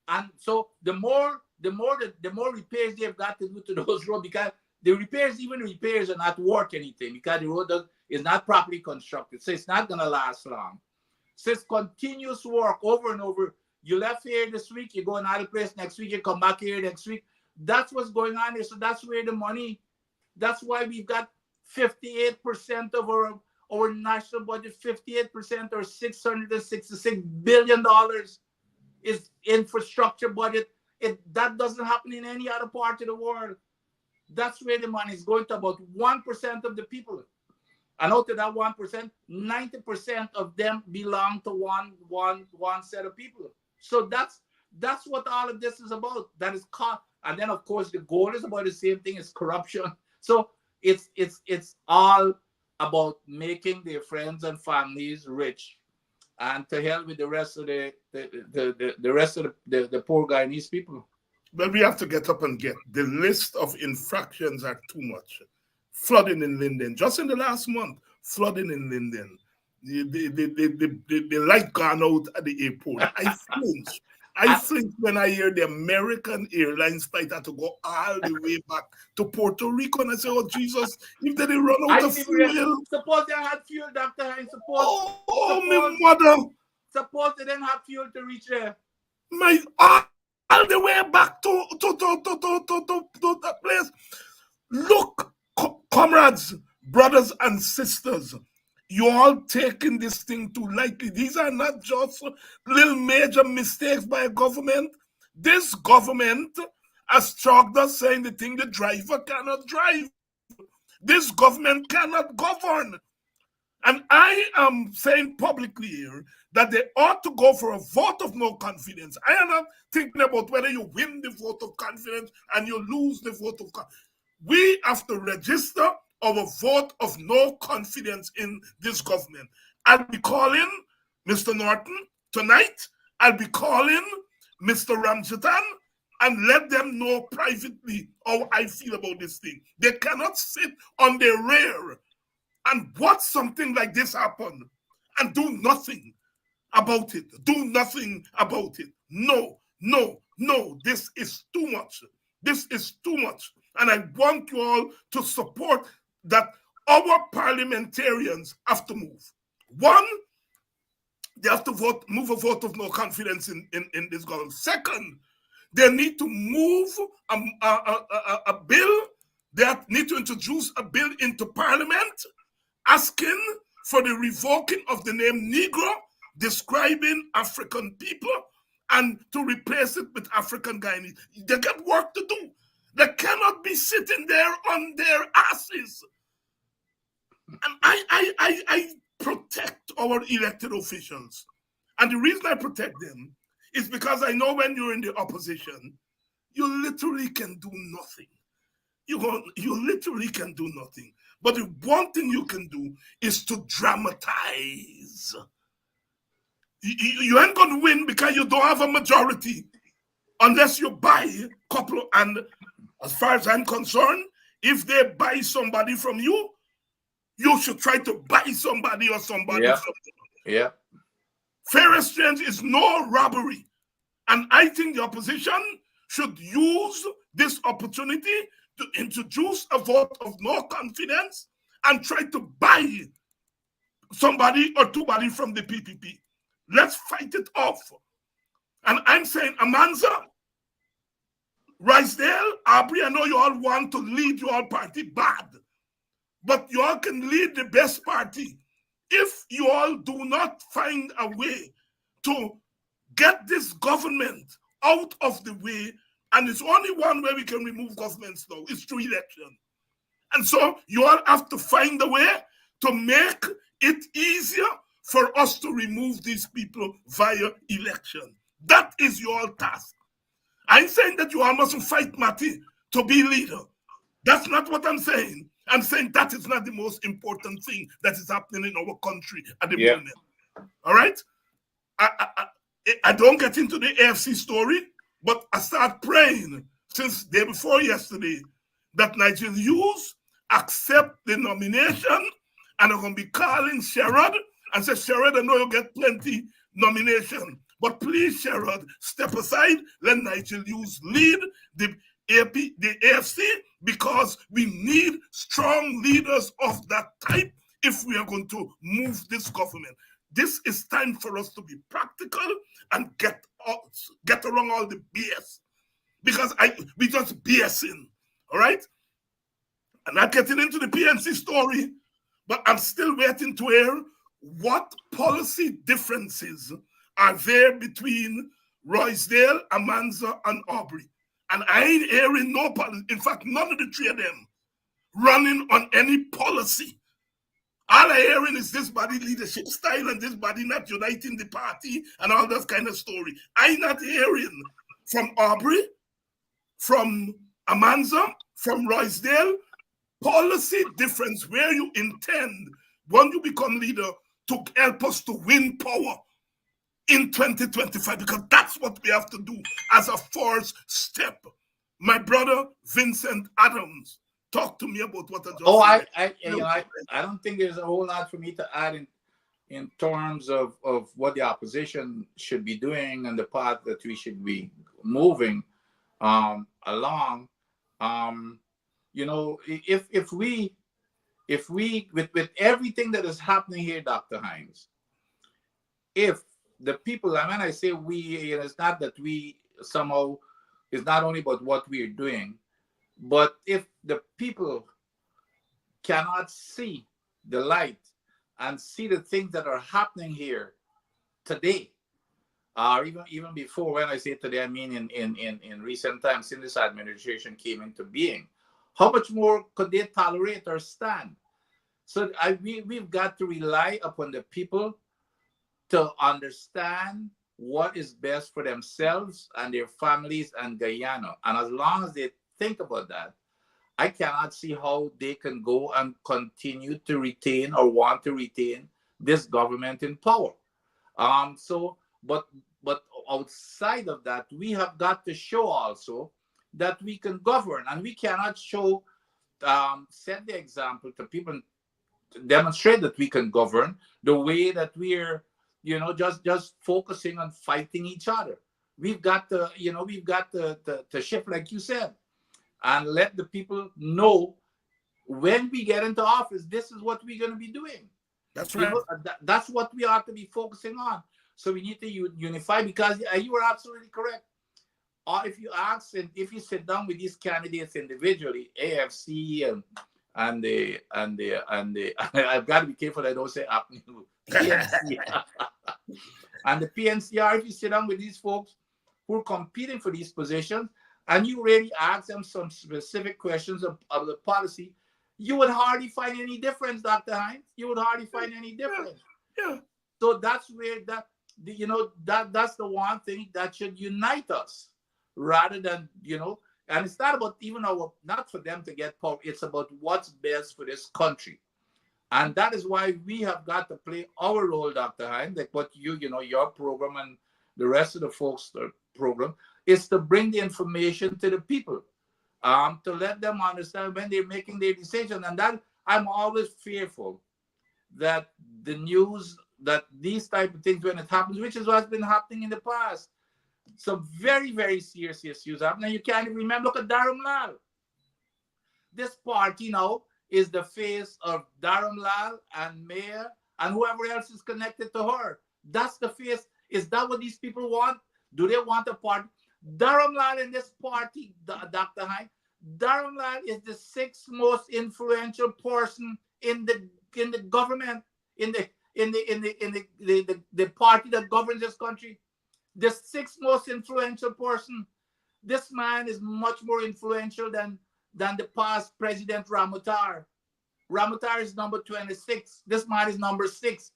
And so the more repairs they've got to do to those roads, because the repairs are not worth anything, because the road is not properly constructed. So it's not going to last long. So it's continuous work over and over. You left here this week, you go another place next week, you come back here next week. That's what's going on here. So that's where the money, that's why we've got 58% of our national budget, 58% or $666 billion is infrastructure budget. That doesn't happen in any other part of the world. That's where the money is going to about 1% of the people. And out of that 1%, 90% of them belong to one set of people. So that's what all of this is about. That is caught. And then of course the goal is about the same thing as corruption. So it's all about making their friends and families rich, and to hell with the rest of the poor Guyanese people. But we have to get up and get. The list of infractions are too much. Flooding in Linden, just in the last month, flooding in Linden. The light gone out at the airport. I flinch when I hear the American Airlines flight had to go all the way back to Puerto Rico, and I say, oh Jesus, if they didn't run out of fuel. Suppose they had fuel, Dr. Hines. My mother. Suppose they didn't have fuel to reach there. All the way back to that place. Look, comrades, brothers and sisters, you all taking this thing too lightly. These are not just little major mistakes by a government. This government has chalked us saying the thing the driver cannot drive. This government cannot govern. And I am saying publicly here that they ought to go for a vote of no confidence. I am not thinking about whether you win the vote of confidence and you lose the vote of confidence. We have to register our vote of no confidence in this government. I'll be calling Mr. Norton tonight. I'll be calling Mr. Ramjatan and let them know privately how I feel about this thing. They cannot sit on their rear and watch something like this happen and do nothing about it. Do nothing about it. No. This is too much. This is too much. And I want you all to support that our parliamentarians have to move. One, they have to move a vote of no confidence in this government. Second, they need to move a bill. They need to introduce a bill into parliament asking for the revoking of the name Negro, describing African people, and to replace it with African Guyanese. They got work to do. They cannot be sitting there on their asses. And I protect our elected officials. And the reason I protect them is because I know when you're in the opposition, you literally can do nothing. You literally can do nothing. But the one thing you can do is to dramatize. You ain't going to win because you don't have a majority unless you buy a couple. And as far as I'm concerned, if they buy somebody from you, you should try to buy somebody or somebody from them. Yeah. Fair exchange is no robbery. And I think the opposition should use this opportunity to introduce a vote of no confidence and try to buy somebody or two body from the PPP. Let's fight it off. And I'm saying, Amanza, Risedale, Aubrey, I know you all want to lead your party bad, but you all can lead the best party if you all do not find a way to get this government out of the way. And it's only one way we can remove governments now, it's through election. And so you all have to find a way to make it easier for us to remove these people via election. That is your task. I'm saying that you all mustn't fight Matty to be leader. That's not what I'm saying. I'm saying that is not the most important thing that is happening in our country at the moment. All right? I don't get into the AFC story, but I start praying since day before yesterday that Nigerian youth accept the nomination, and I'm going to be calling Sherrod and say, Sherrod, I know you get plenty nomination, But please, Sherrod, step aside. Let Nigel Hughes lead the AFC, because we need strong leaders of that type if we are going to move this government. This is time for us to be practical and get around all the BS. Because we just BSing, all right? I'm not getting into the PNC story, but I'm still waiting to hear what policy differences are there between Roysdale, Amanza, and Aubrey. And I ain't hearing no policy. In fact, none of the three of them running on any policy. All I'm hearing is this body leadership style and this body not uniting the party and all that kind of story. I'm not hearing from Aubrey, from Amanza, from Roysdale, policy difference where you intend, when you become leader, to help us to win power in 2025, because that's what we have to do as a first step. My brother, Vincent Adams, talk to me about what I just said. I don't think there's a whole lot for me to add in terms of what the opposition should be doing and the path that we should be moving along. If we with everything that is happening here, Dr. Hines, if the people, and when I say we, it's not that we somehow, it's not only about what we are doing, but if the people cannot see the light and see the things that are happening here today, or even before, when I say today, I mean in recent times since this administration came into being, how much more could they tolerate or stand? So we've got to rely upon the people to understand what is best for themselves and their families and Guyana. And as long as they think about that, I cannot see how they can go and continue to retain or want to retain this government in power. But outside of that, we have got to show also that we can govern, and we cannot show, set the example to people, demonstrate that we can govern the way that we're, just focusing on fighting each other. We've got to, to shift, like you said, and let the people know when we get into office, this is what we're going to be doing. That's right. That's what we ought to be focusing on. So we need to unify, because you are absolutely correct. Or if you ask, and if you sit down with these candidates individually, AFC and the I've got to be careful I don't say PNC and the PNCR. If you sit down with these folks who are competing for these positions, and you really ask them some specific questions of the policy, you would hardly find any difference, Dr. Hines. You would hardly find any difference. Yeah. So that's where that's the one thing that should unite us, rather than, and it's not about even not for them to get power. It's about what's best for this country. And that is why we have got to play our role, Dr. Hines, like what your program and the rest of the folks' program is to bring the information to the people, to let them understand when they're making their decision. And that I'm always fearful that the news, that these type of things, when it happens, which is what's been happening in the past, some very, very serious issues happen. And you can't even remember. Look at Dharam Lal. This party now is the face of Dharam Lal and Mayor and whoever else is connected to her. That's the face. Is that what these people want? Do they want a party? Dharam Lal in this party, Dr. Hines, Dharam Lal is the sixth most influential person in the government, in the party that governs this country. The sixth most influential person. This man is much more influential than the past President Ramutar. Ramutar is number 26. This man is number 6.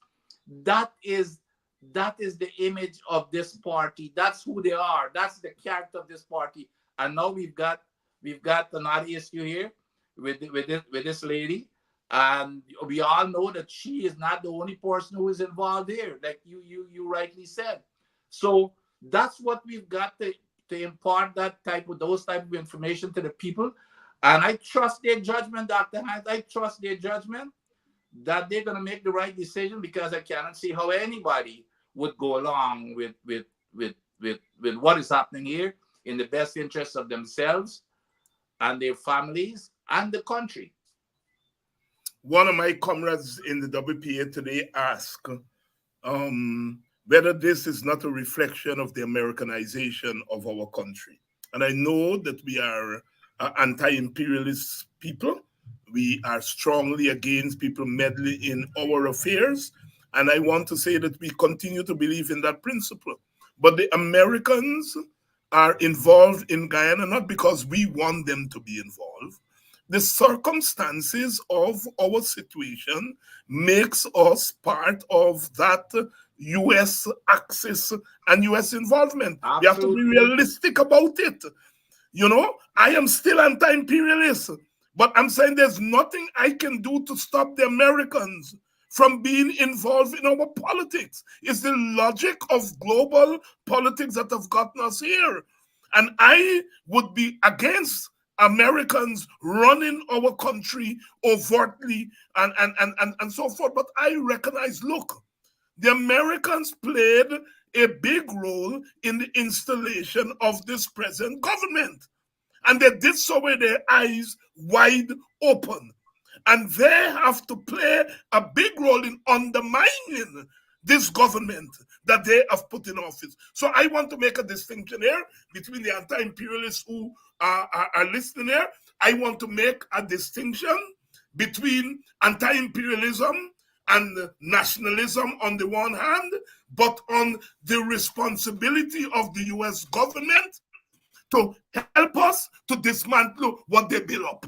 That is the image of this party. That's who they are. That's the character of this party. And now we've got another issue here with this lady, and we all know that she is not the only person who is involved here, like you rightly said. So that's what we've got to impart, those type of information to the people. And I trust their judgment, Dr. Hines. I trust their judgment that they're going to make the right decision, because I cannot see how anybody would go along with with what is happening here in the best interest of themselves and their families and the country. One of my comrades in the WPA today asked whether this is not a reflection of the Americanization of our country. And I know that we are anti-imperialist people. We are strongly against people meddling in our affairs. And I want to say that we continue to believe in that principle. But the Americans are involved in Guyana not because we want them to be involved. The circumstances of our situation makes us part of that U.S. axis and U.S. involvement. Absolutely. You have to be realistic about it. You know, I am still anti-imperialist, but I'm saying there's nothing I can do to stop the Americans from being involved in our politics. It's the logic of global politics that have gotten us here. And I would be against Americans running our country overtly and so forth. But I recognize, look, the Americans played a big role in the installation of this present government. And they did so with their eyes wide open. And they have to play a big role in undermining this government that they have put in office. So I want to make a distinction here between the anti-imperialists who are listening here. I want to make a distinction between anti-imperialism and nationalism on the one hand, but on the responsibility of the U.S. government to help us to dismantle what they build up.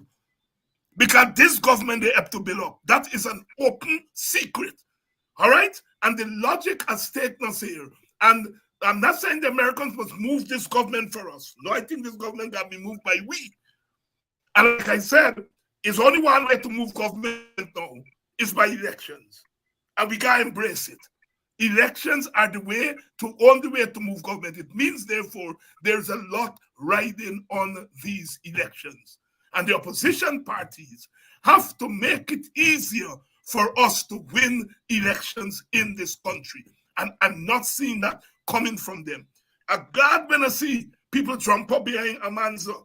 Because this government they have to build up. That is an open secret. All right? And the logic has taken us here. And I'm not saying the Americans must move this government for us. No, I think this government got to be moved by we. And like I said, it's only one way to move government now. It's by elections. And we got to embrace it. Elections are the only way to move government. It means, therefore, there's a lot riding on these elections. And the opposition parties have to make it easier for us to win elections in this country. And I'm not seeing that coming from them. I'm glad when I see people jump up behind Amanza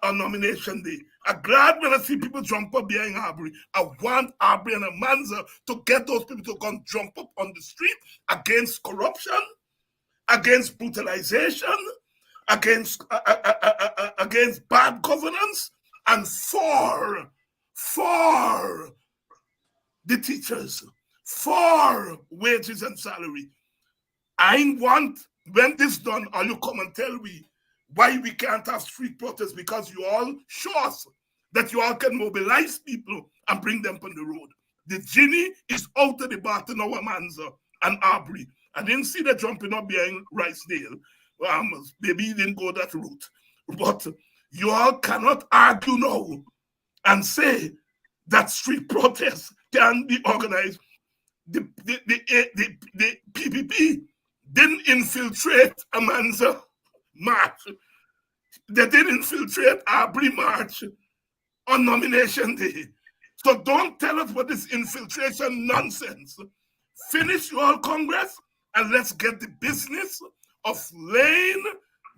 on nomination day. I'm glad when I see people jump up behind Arbery. I want Arbery and Amanza to get those people to come jump up on the street against corruption, against brutalization, against bad governance, and for the teachers, for wages and salary. I want, when this done, all you come and tell me why we can't have street protests, because you all show us that you all can mobilize people and bring them on the road. The genie is out of the bottle now, Amanza and Arbery. I didn't see them jumping up behind Rice-Dale. Maybe he didn't go that route. But you all cannot argue now and say that street protests can be organized. The PPP didn't infiltrate Amanza March. They didn't infiltrate Arbery March on nomination day. So don't tell us what this infiltration nonsense. Finish your Congress and let's get the business of laying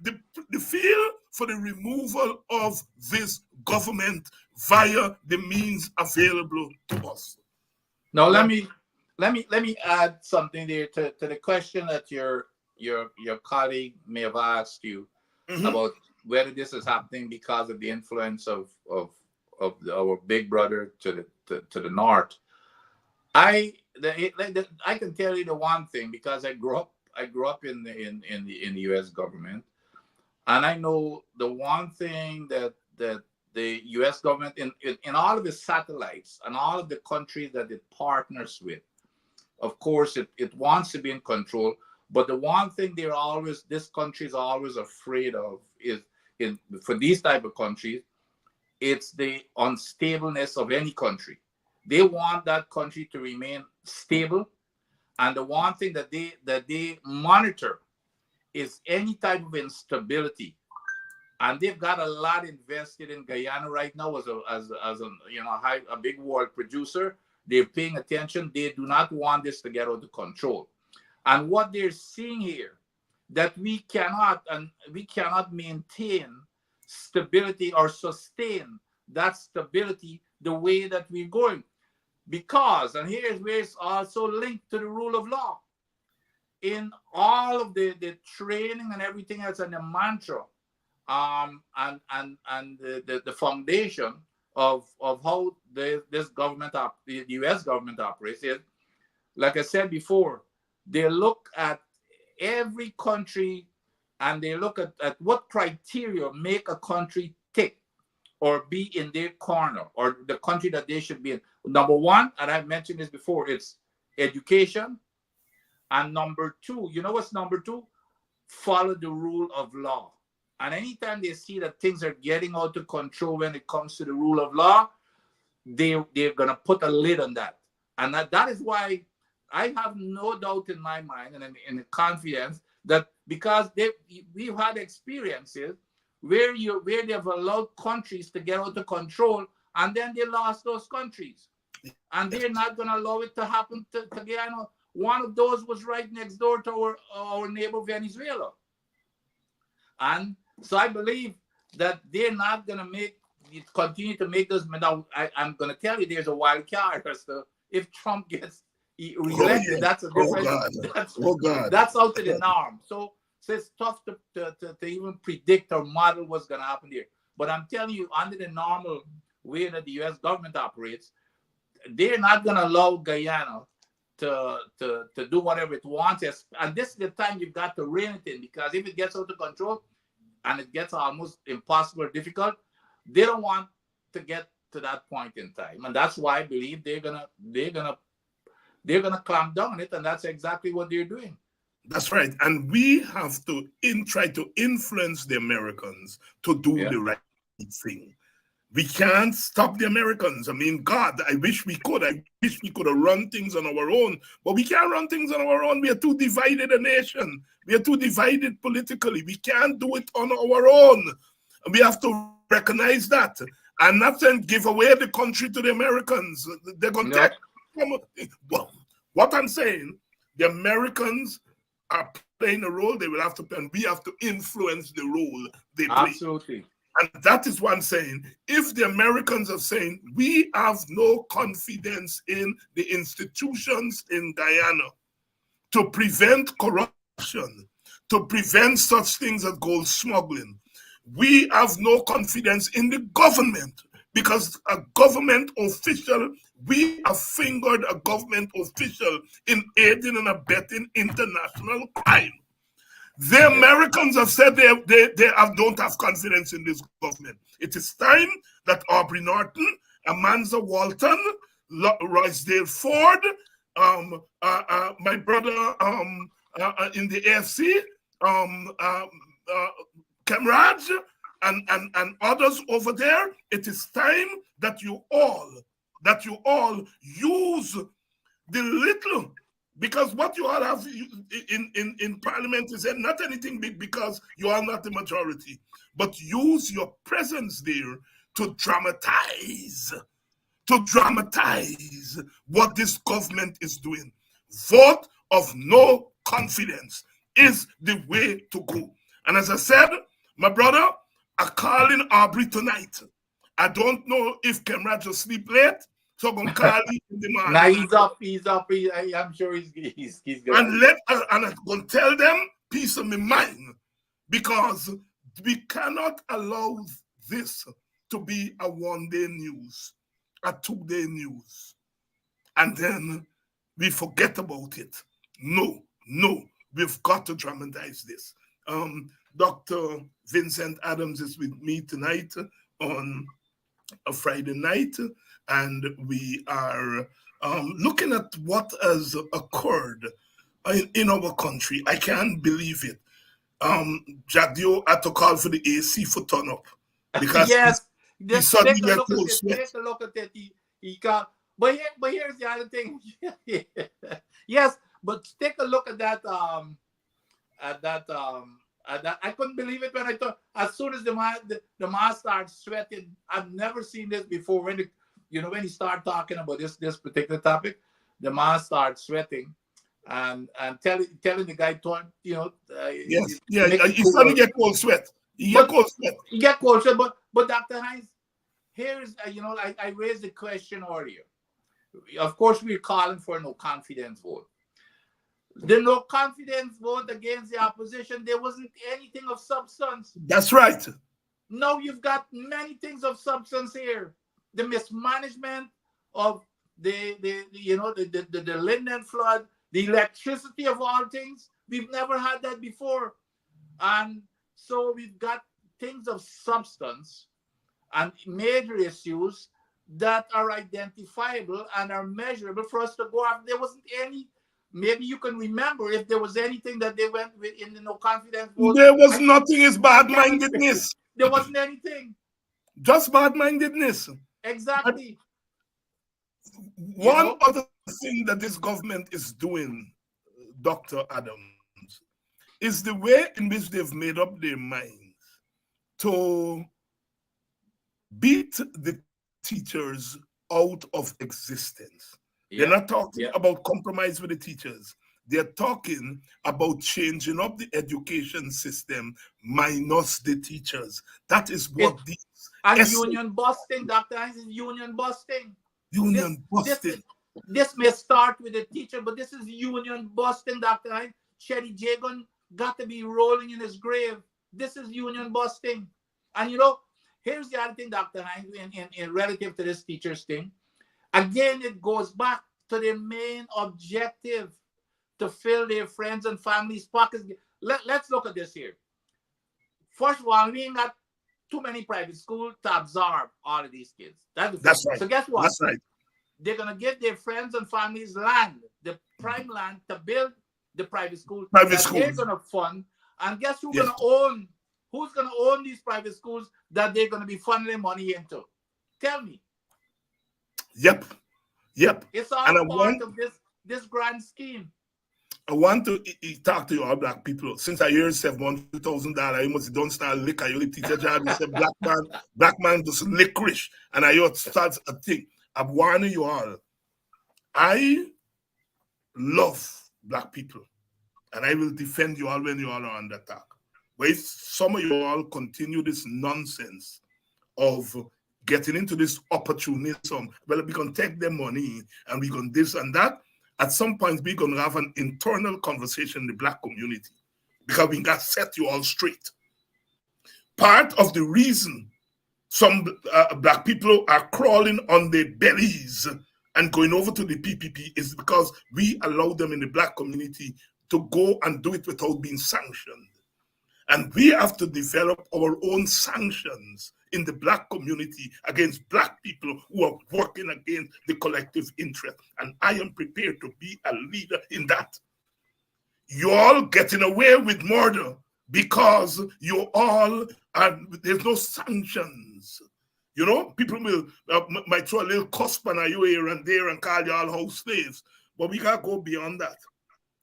the field for the removal of this government via the means available to us. Now let me add something there to the question that your colleague may have asked you about whether this is happening because of the influence of our big brother to the north. I can tell you the one thing, because I grew up in the U.S. government, and I know the one thing that the U.S. government in all of the satellites and all of the countries that it partners with, of course, it wants to be in control. But the one thing this country is always afraid of is for these type of countries, it's the unstableness of any country. They want that country to remain stable, and the one thing that they monitor is any type of instability. And they've got a lot invested in Guyana right now as a big world producer. They're paying attention. They do not want this to get out of control. And what they're seeing here that we cannot maintain stability or sustain that stability the way that we're going. Because, and here's where it's also linked to the rule of law. In all of the training and everything else and the mantra, and the foundation of how this government, the U.S. government operates is, like I said before, they look at every country and they look at what criteria make a country tick or be in their corner, or the country that they should be in. Number one, and I've mentioned this before, it's education. And number two, you know what's number two? Follow the rule of law. And anytime they see that things are getting out of control when it comes to the rule of law, they're going to put a lid on that. And that is why I have no doubt in my mind and in confidence that because we've had experiences where they have allowed countries to get out of control and then they lost those countries. And they're not going to allow it to happen to Guyana. One of those was right next door to our neighbor Venezuela. And so I believe that they're not going to continue to make those. Now, I'm going to tell you there's a wild card as to if Trump gets reelected. That's a different. That's out of the norm. So it's tough to even predict or model what's going to happen here. But I'm telling you, under the normal way that the U.S. government operates, they're not going to allow Guyana to do whatever it wants. And this is the time you've got to rein it in, because if it gets out of control and it gets almost impossible or difficult, they don't want to get to that point in time. And that's why I believe they're gonna clamp down on it, and that's exactly what they're doing. That's right. And we have to try to influence the Americans to do the right thing. We can't stop the Americans. I mean, God, I wish we could. I wish we could have run things on our own, but we can't run things on our own. We are too divided a nation. We are too divided politically. We can't do it on our own. We have to recognize that and not then give away the country to the Americans. They're going to take. Well, what I'm saying, the Americans are playing a role they will have to play, and we have to influence the role they play. Absolutely. And that is what I'm saying. If the Americans are saying we have no confidence in the institutions in Guyana to prevent corruption, to prevent such things as gold smuggling, we have no confidence in the government, because a government official, we have fingered a government official in aiding and abetting international crime. The Americans have said they don't have confidence in this government. It is time that Aubrey Norton, Amanza Walton, Roysdale Ford, my brother in the AFC, Kemraj, and others over there, it is time that you all use the little. Because what you all have in Parliament is not anything big, because you are not the majority. But use your presence there to dramatize what this government is doing. Vote of no confidence is the way to go. And as I said, my brother, I'm calling Aubrey tonight. I don't know if Kemraj will sleep late, so I'm going to call him in the morning. Now he's up. I'm sure he's good. And I'm going to tell them peace of my mind, because we cannot allow this to be a one-day news, a two-day news, and then we forget about it. No, we've got to dramatize this. Dr. Vincent Adams is with me tonight on a Friday night, and we are looking at what has occurred in our country. I can't believe it. Jagdio had to call for the AC for turn up, because yes, he suddenly take a look at it. He can't. But here's the other thing. Yes, but take a look at that. I couldn't believe it when I thought, as soon as the man started sweating. I've never seen this before. When he started talking about this particular topic, the man started sweating, and telling the guy, Yes, yeah, make it he cool. suddenly get cold sweat. He get cold sweat. You get cold sweat, but Dr. Hines, here's I raised the question earlier. Of course, we're calling for no confidence vote. The no confidence vote against the opposition, there wasn't anything of substance. That's right. Now you've got many things of substance here. The mismanagement of the Linden flood, the electricity of all things. We've never had that before. And so we've got things of substance and major issues that are identifiable and are measurable for us to go after. There wasn't any. Maybe you can remember if there was anything that they went with in the no confidence vote. There was nothing. It's bad-mindedness. There wasn't anything. Just bad-mindedness. Exactly. One other thing that this government is doing, Dr. Adams, is the way in which they've made up their minds to beat the teachers out of existence. Yeah. They're not talking about compromise with the teachers. They're talking about changing up the education system minus the teachers. That is what these... And union busting, Dr. Hines, is union busting. Union busting. This may start with the teacher, but this is union busting, Dr. Hines. Sherry Jagan got to be rolling in his grave. This is union busting. And here's the other thing, Dr. Hines, in relative to this teachers thing. Again, it goes back to their main objective, to fill their friends and families' pockets. Let's look at this here. First of all, we ain't got too many private schools to absorb all of these kids. That's right. So guess what? That's right. They're going to give their friends and families land, the prime land, to build the private schools. They're going to fund. And guess who's going to own? Who's going to own these private schools that they're going to be funneling money into? Tell me. Yep. It's all part of this grand scheme. I want to talk to you all black people. Since I hear $700,000, you must don't start liquor. You teacher job. You say black man does licorice, and I hear it starts a thing. I'm warning you all. I love black people, and I will defend you all when you all are under attack. But if some of you all continue this nonsense of getting into this opportunism, well, we can take their money and we can this and that. At some point, we're going to have an internal conversation in the black community because we got to set you all straight. Part of the reason some black people are crawling on their bellies and going over to the PPP is because we allow them in the black community to go and do it without being sanctioned. And we have to develop our own sanctions in the black community against black people who are working against the collective interest. And I am prepared to be a leader in that. You all getting away with murder because you all are, there's no sanctions. People will might throw a little cusp on you here and there and call you all house slaves. But we gotta go beyond that.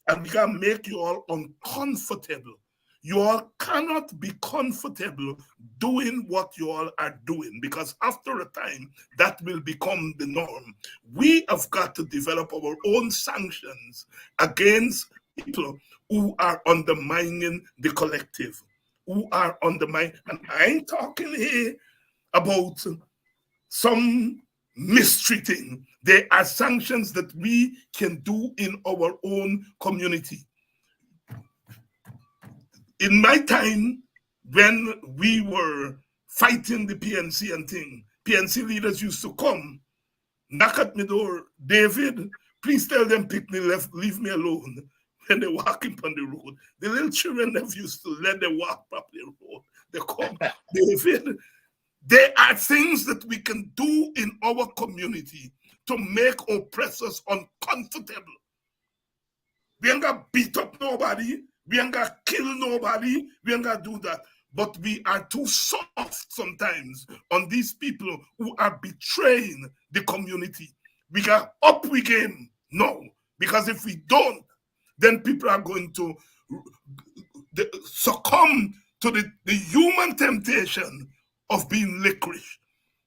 And we gotta make you all uncomfortable. You all cannot be comfortable doing what you all are doing because after a time, that will become the norm. We have got to develop our own sanctions against people who are undermining the collective, who are undermining. And I ain't talking here about some mistreating. There are sanctions that we can do in our own community. In my time, when we were fighting the PNC and thing, PNC leaders used to come, knock at my door, David, please tell them pick me left, leave me alone. When they're walking on the road, the little children never used to let them walk up the road. They come, David. There are things that we can do in our community to make oppressors uncomfortable. We ain't got beat up nobody. We ain't got to kill nobody. We ain't got to do that. But we are too soft sometimes on these people who are betraying the community. We got up we game. No. Because if we don't, then people are going to succumb to the human temptation of being licorice.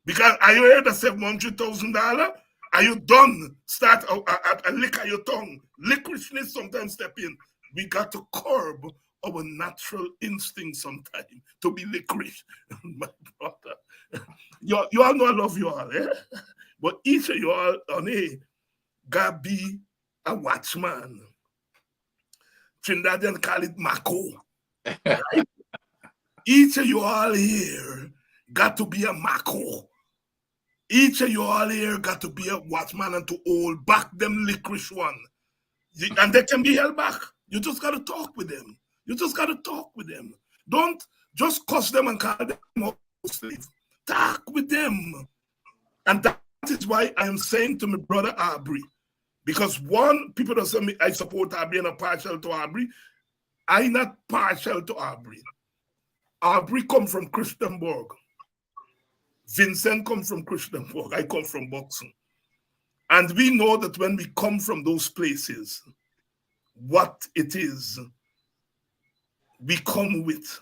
Because I heard the $700,000. Are you done? Start a lick at your tongue. Licorishness sometimes step in. We got to curb our natural instinct sometimes to be licorice. My brother. You all know I love you all, eh? But each of you all on gotta be a watchman. Trinidadian call it Mako. Right? Each of you all here got to be a Mako. Each of you all here got to be a watchman and to hold back them licorice one. And they can be held back. You just got to talk with them. You just got to talk with them. Don't just cuss them and call them a slave. Talk with them. And that is why I am saying to my brother Aubrey, because one, people don't say me, I support Aubrey and I'm partial to Aubrey. I'm not partial to Aubrey. Aubrey come from Christianburg. Vincent come from Christianburg. I come from Boxing. And we know that when we come from those places, what it is we come with,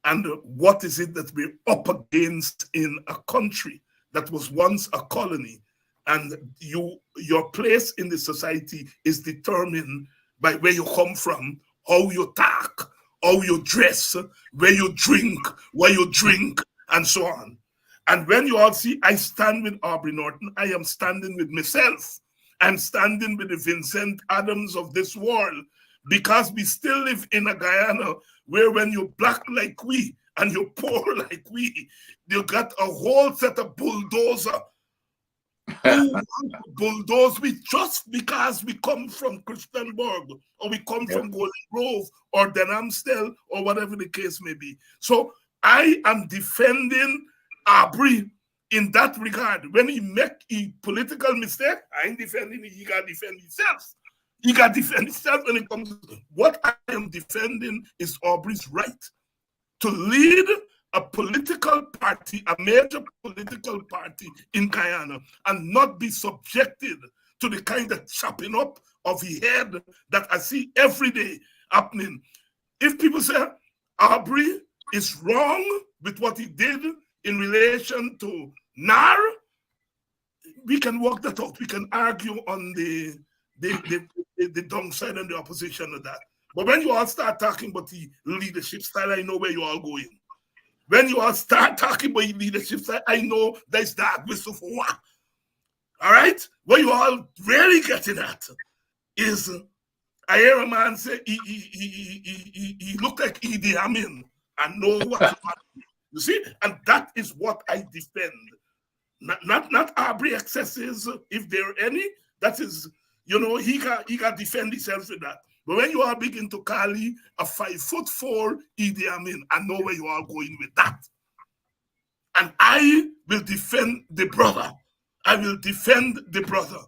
and what is it that we're up against in a country that was once a colony, and your place in the society is determined by where you come from, how you talk, how you dress, where you drink, and so on. And when you all see, I stand with Aubrey Norton, I am standing with myself. I'm standing with the Vincent Adams of this world, because we still live in a Guyana where when you're black like we and you're poor like we, you got a whole set of bulldozer who want to bulldoze with just because we come from Christianburg or we come from Golden Grove or Denhamstel or whatever the case may be. So I am defending Aubrey in that regard. When he make a political mistake, I ain't defending it. He got to defend himself. He got to defend himself when it comes to what I am defending is Aubrey's right to lead a political party, a major political party in Guyana, and not be subjected to the kind of chopping up of his head that I see every day happening. If people say Aubrey is wrong with what he did in relation to NAR, we can work that out. We can argue on the downside and the opposition of that. But when you all start talking about the leadership style, I know where you all going. When you all start talking about leadership style, I know there's that whistle for what. All right? What you all really getting at is, I hear a man say he looked like Idi Amin and know what you see? And that is what I defend. Not Aubrey excesses, if there are any. That is, he got defend himself with that. But when you all begin to call him a 5'4" Idi Amin, I know where you are going with that. And I will defend the brother. I will defend the brother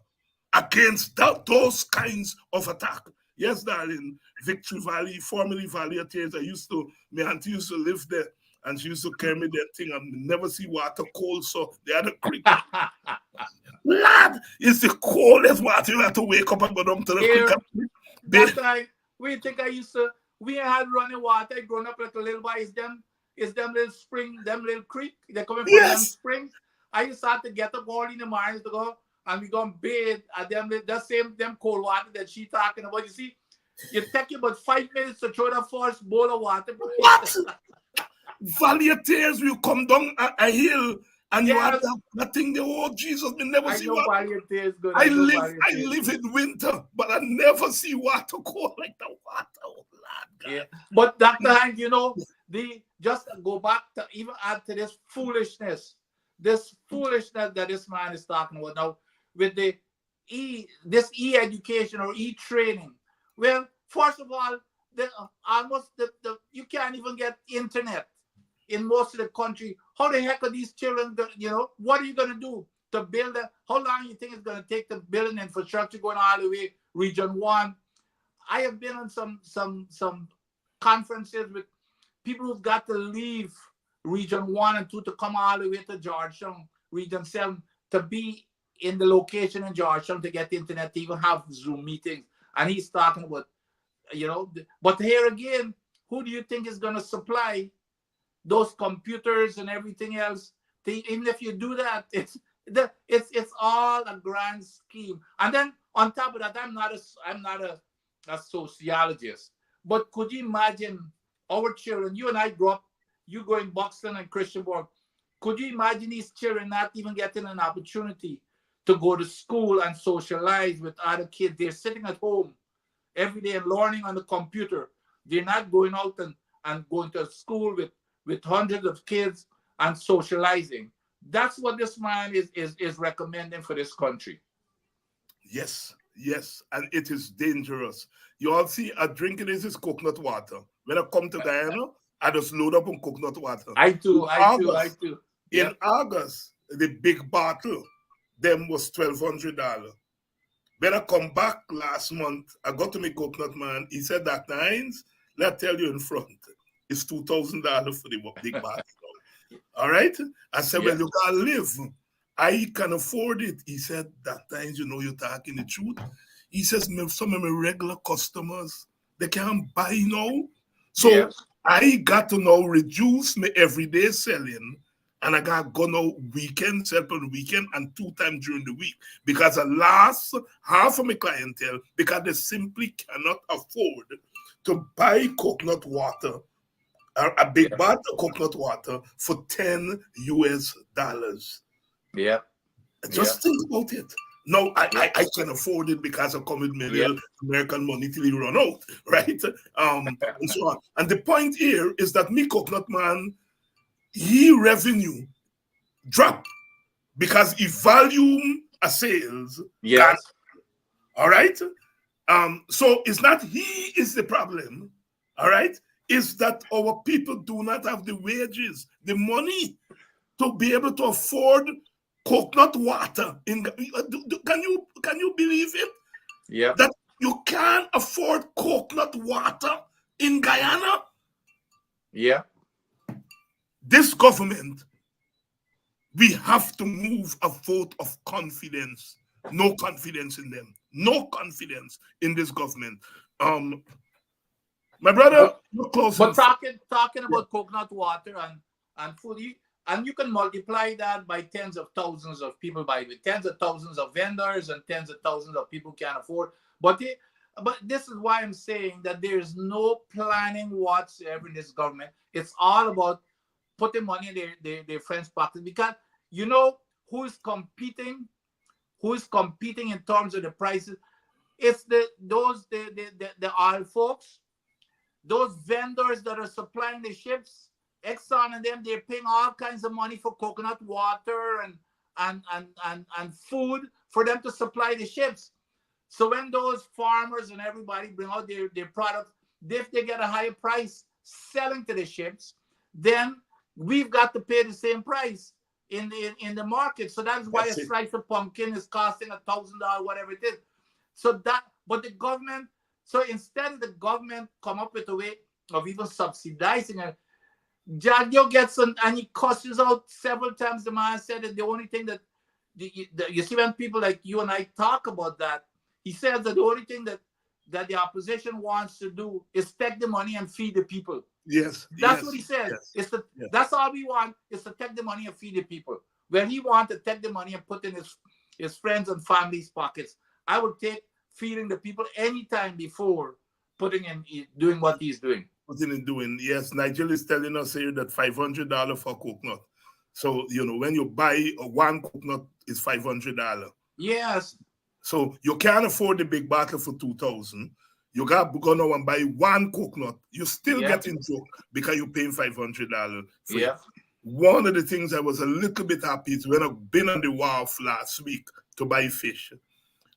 against those kinds of attack. Yes, darling, Victory Valley, formerly Valley of Tears. My auntie used to live there. And she used to carry me that thing and never see water cold, so the other creek. Lad, it's the coldest water. You have to wake up and go down to the creek. That time, we had running water growing up like a little boy. It's them little spring, them little creek. They're coming from them springs. I used to have to get up all in the mornings to go, and we go and bathe at them cold water that she talking about. You see, it take you about 5 minutes to throw the first bowl of water. What? Valley of Tears, you come down a hill and you have that thing. Oh Jesus, we never see water. Valley of Tears good. I live in winter, but I never see water cold like the water. Oh, Lord, yeah. But Dr. Hank, just go back to even add to this foolishness that this man is talking about now with this e-education or e-training. Well, first of all, you can't even get internet in most of the country. How the heck are these children, what are you going to do to build that? How long do you think it's going to take to build an infrastructure going all the way Region 1? I have been on some conferences with people who've got to leave Region 1 and 2 to come all the way to Georgetown, Region 7, to be in the location in Georgetown to get the internet, to even have Zoom meetings. And he's talking about, but here again, who do you think is going to supply those computers and everything else? Even if you do that, It's all a grand scheme. And then on top of that, I'm not a sociologist, but could you imagine our children? You and I grew up. You go in Buxton and Christianborg. Could you imagine these children not even getting an opportunity to go to school and socialize with other kids? They're sitting at home every day and learning on the computer. They're not going out and going to school with hundreds of kids and socializing. That's what this man is recommending for this country. Yes, yes, and it is dangerous. You all see, I drinking this is coconut water. When I come to Guyana, I just load up on coconut water. I too. In August, the big bottle, them was $1,200. When I come back last month, I got to my coconut man. He said that Heinz, let me tell you in front, it's $2,000 for the big bottle. All right? I said, well, you gotta live. I can afford it. He said, that times, you know, you're talking the truth. He says, some of my regular customers, they can't buy now. So I got to now reduce my everyday selling, and I got to go now weekend, sell on the weekend, and 2 times during the week, because I lost half of my clientele because they simply cannot afford to buy coconut water, a big bottle of coconut water for $10 US. Yeah. Just think about it. No, I can afford it because I come with my little American money till it run out, right? And so on. And the point here is that me coconut man, he revenue drop because he volume of sales. Yes. All right. So it's not he is the problem. All right. It's that our people do not have the wages, the money to be able to afford coconut water. Can you believe it? Yeah. That you can't afford coconut water in Guyana? Yeah. This government, we have to move a vote of confidence. No confidence in them. No confidence in this government. My brother, but talking about coconut water and food, and you can multiply that by tens of thousands of people, by tens of thousands of vendors and tens of thousands of people can't afford. But this is why I'm saying that there's no planning whatsoever in this government. It's all about putting money in their friends' pockets, because you know who's competing in terms of the prices. It's the oil folks, those vendors that are supplying the ships. Exxon and them, they're paying all kinds of money for coconut water and food for them to supply the ships. So when those farmers and everybody bring out their products, if they get a higher price selling to the ships, then we've got to pay the same price in the market. So that's why a slice of pumpkin is costing $1,000, whatever it is. But the government, so instead of the government come up with a way of even subsidizing it, Jagyo gets and he cusses out several times. The man said that the only thing that you see when people like you and I talk about that, he says that the only thing that the opposition wants to do is take the money and feed the people. Yes, that's what he says. That's all we want is to take the money and feed the people. When he wants to take the money and put in his friends and family's pockets, I would take feeding the people anytime before putting in doing what he's doing. Yes, Nigel is telling us here that $500 for coconut. So, you know, when you buy one coconut, it's $500. Yes. So you can't afford the big bottle for $2,000. You got to go now and buy one coconut. You still getting joke because you're paying $500. Yeah. One of the things I was a little bit happy is when I've been on the wharf last week to buy fish.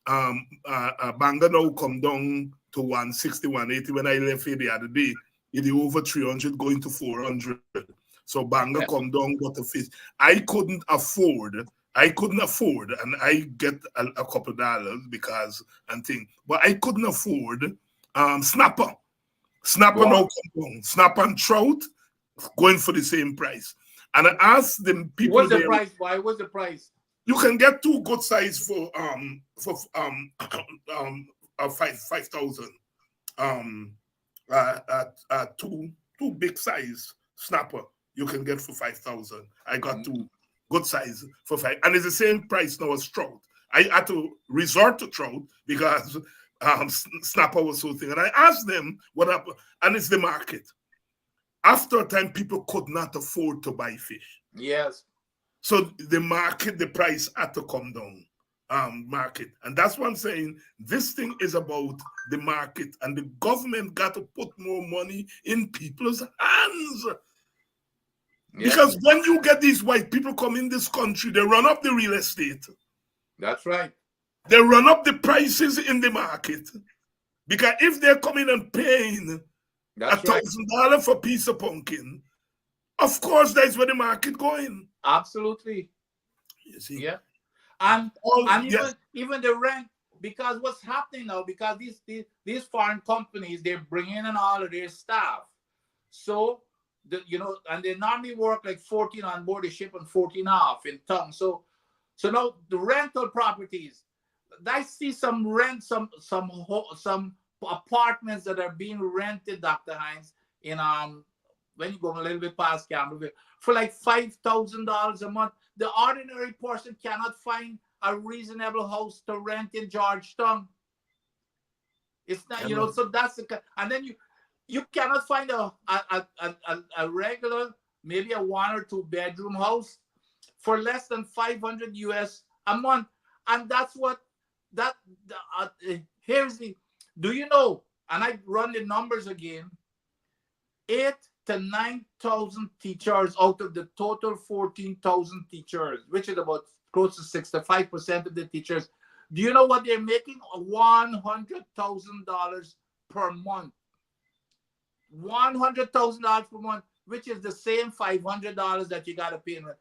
Banga now come down to 160, 180. When I left here the other day, it over 300 going to 400. So Banga come down, got the fish. I couldn't afford, and I get a couple dollars because and thing, but I couldn't afford snapper. Snapper now come down. Snapper and trout going for the same price. And I asked them people. What's the price? Why? What's the price? You can get 2 good size for 5,000. Two big size snapper you can get for 5,000. I got 2. good size for 5. And it's the same price now as trout. I had to resort to trout because snapper was so thin. And I asked them what happened, and it's the market. After a time, people could not afford to buy fish. Yes. So the market, the price had to come down. Market. And that's what I'm saying. This thing is about the market, and the government got to put more money in people's hands. Because when you get these white people come in this country, they run up the real estate. That's right. They run up the prices in the market. Because if they're coming and paying $1,000 for a piece of pumpkin, of course that's where the market going. Absolutely. You see? Yeah. And even the rent, because what's happening now, because these foreign companies, they're bringing in all of their staff. So, and they normally work like 14 on board the ship and 14 off in town. So now the rental properties, I see some apartments that are being rented, Dr. Hines, in when you go a little bit past Campbellville, for like $5,000 a month. The ordinary person cannot find a reasonable house to rent in Georgetown. It's not, so that's the, and then you cannot find a regular, maybe a 1 or 2 bedroom house for less than $500 US a month. And that's what here's the, do you know, and I run the numbers again, 8,000 to 9,000 teachers out of the total 14,000 teachers, which is about close to 65% of the teachers. Do you know what they're making? $100,000 per month. $100,000 per month, which is the same $500 that you got to pay in rent.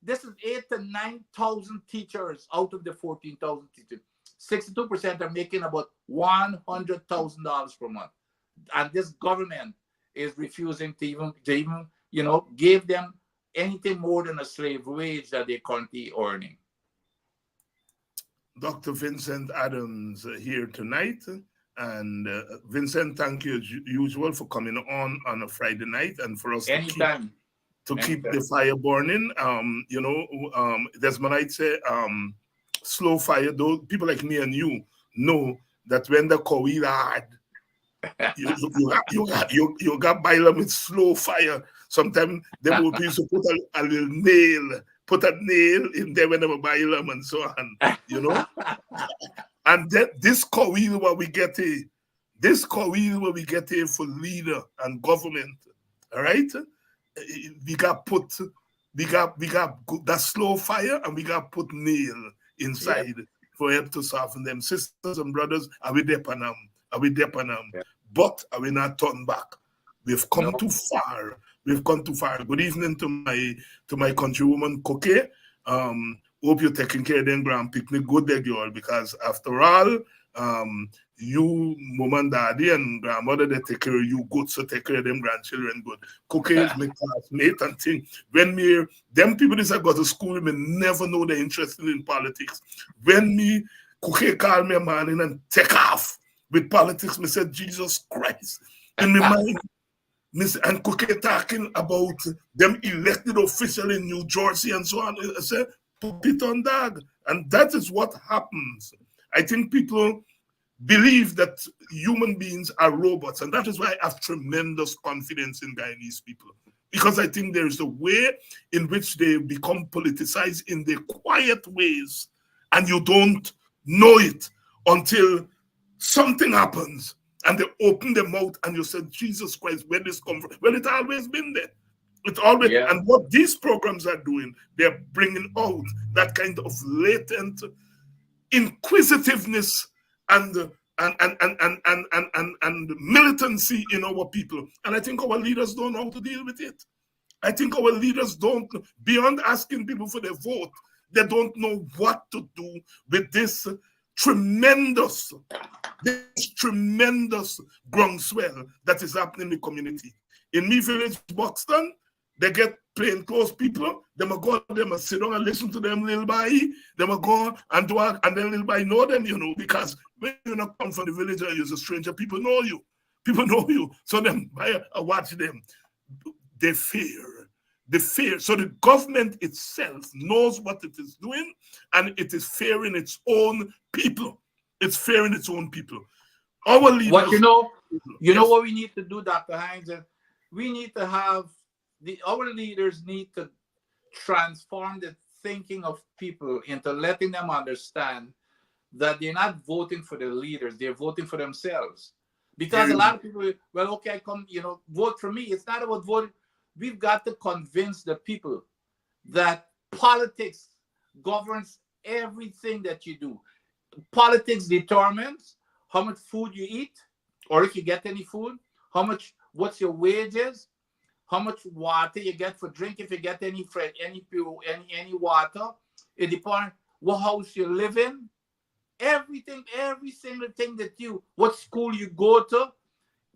This is 8,000 to 9,000 teachers out of the 14,000 teachers. 62% are making about $100,000 per month, and this government is refusing to even give them anything more than a slave wage that they're currently earning. Dr. Vincent Adams here tonight. And Vincent, thank you as usual for coming on a Friday night and for us to keep the fire burning. Desmond Knight say, slow fire. Those people like me and you know that when the coil hard, you got by them with slow fire. Sometimes they will be to put a little nail, put a nail in there when they will buy them and so on, And this coil where we get here for leader and government, all right? We got that slow fire, and we got put nail inside for help to soften them. Sisters and brothers, are we depend on them? But are we not turn back? We've come too far. Good evening to my countrywoman Koke. Hope you're taking care of them grand picnic. Good day, girl, because after all, you, mom and daddy and grandmother, they take care of you good, so take care of them grandchildren good. Koke is my classmate and thing. When them people that go to school, me never know they're interested in politics. When Koke call me a man in and take off with politics, me said, Jesus Christ. In my mind, and Koke talking about them elected official in New Jersey and so on. I said, put it on dog. And that is what happens. I think people believe that human beings are robots, and that is why I have tremendous confidence in Guyanese people, because I think there is a way in which they become politicized in their quiet ways, and you don't know it until something happens and they open their mouth and you say, Jesus Christ, where this come from? Well, it's always been there. It's always, and what these programs are doing, they're bringing out that kind of latent inquisitiveness and militancy in our people. And I think our leaders don't know how to deal with it. I think our leaders don't, beyond asking people for their vote, they don't know what to do with this tremendous groundswell that is happening in the community. In me village, Buxton, they get plainclothes people, they will go, they will sit down and listen to them little by, they will go and do it, and then little by know them, because when you not come from the village and you're a stranger, people know you. So them, I watch them. They fear. the fear. So the government itself knows what it is doing, and it is fearing its own people. It's fearing its own people. Our leaders. What you know what we need to do, Dr. Hines, we need to have our leaders need to transform the thinking of people into letting them understand that they're not voting for the leaders, they're voting for themselves. Because a lot of people, well, okay, I come, vote for me. It's not about voting. We've got to convince the people that politics governs everything that you do. Politics determines how much food you eat, or if you get any food, what's your wages, how much water you get for drink, if you get any water. It depends what house you live in. Everything, every single thing what school you go to,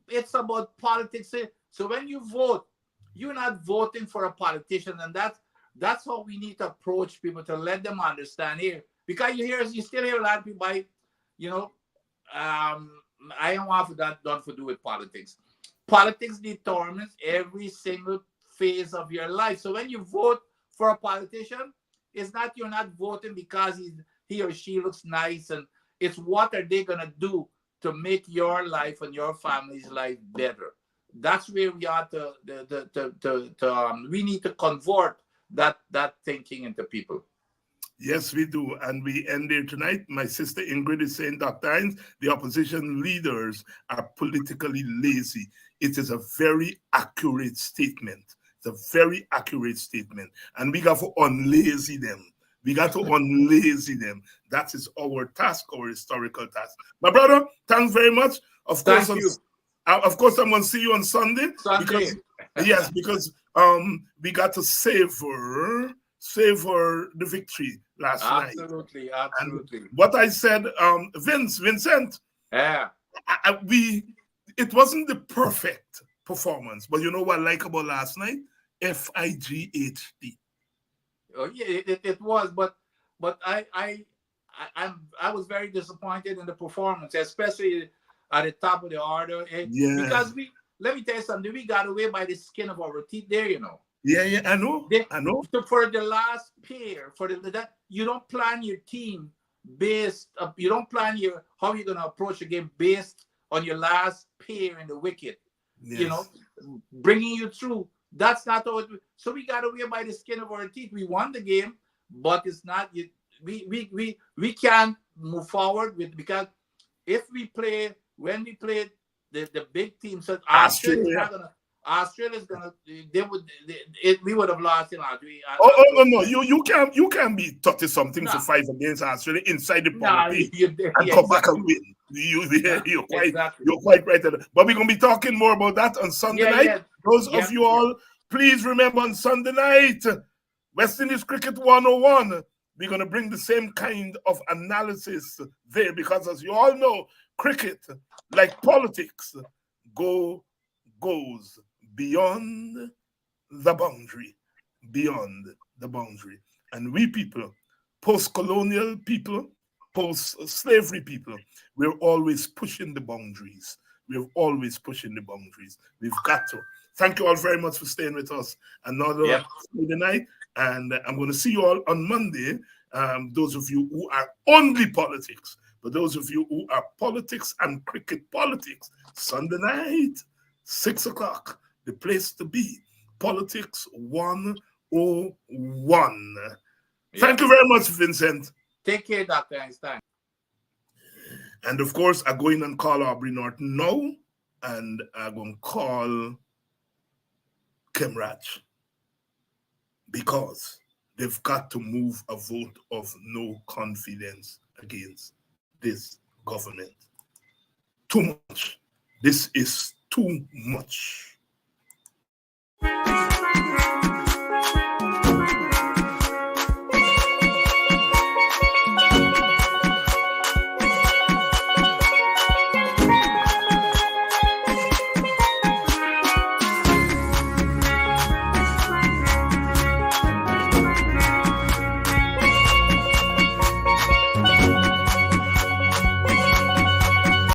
it's about politics. So when you vote, you're not voting for a politician, and that's how we need to approach people, to let them understand here. Because you still hear a lot of people I don't want that done for do with politics. Politics determines every single phase of your life. So when you vote for a politician, you're not voting because he or she looks nice, and it's what are they gonna do to make your life and your family's life better. That's where we are we need to convert that thinking into people. Yes, we do. And we end there tonight. My sister Ingrid is saying, Dr. Hines, the opposition leaders are politically lazy. It is a very accurate statement. It's a very accurate statement. And we got to unlazy them. We got to unlazy them. That is our task, our historical task. My brother, thanks very much. Of course, I'm going to see you on Sunday. Because we got to savor the victory last night. Absolutely. And what I said, Vincent, it wasn't the perfect performance, but you know what I like about last night? FIGHT. Oh yeah, it was, but I was very disappointed in the performance, especially at the top of the order. Because let me tell you something, we got away by the skin of our teeth there, Yeah, I know. So for the last pair, you don't plan your team you don't plan how you're gonna approach the game based on your last pair in the wicket. Yes. Bringing you through. That's not how so we got away by the skin of our teeth. We won the game, but it's not. We can't move forward because when we play the big team, so Australia's gonna. We would have lost in Australia. No! You can't be 30-something for 5 against Australia inside the and come back and win. You're quite right. But we're gonna be talking more about that on Sunday night. Those of you all, please remember on Sunday night, West Indies Cricket 101. We're gonna bring the same kind of analysis there because, as you all know, cricket, like politics, goes beyond the boundary, and we people, post-colonial people, post-slavery people, we're always pushing the boundaries. We've got to. Thank you all very much for staying with us another Friday night, and I'm going to see you all on Monday. Those of you who are only politics, but those of you who are politics and cricket politics, Sunday night, 6 o'clock, the place to be. Politics 101. Thank you very much, Vincent. Take care, Dr. Einstein. And of course, I'm going and call Aubrey Norton now, and I'm going to call Kemraj, because they've got to move a vote of no confidence against this government. Too much. This is too much.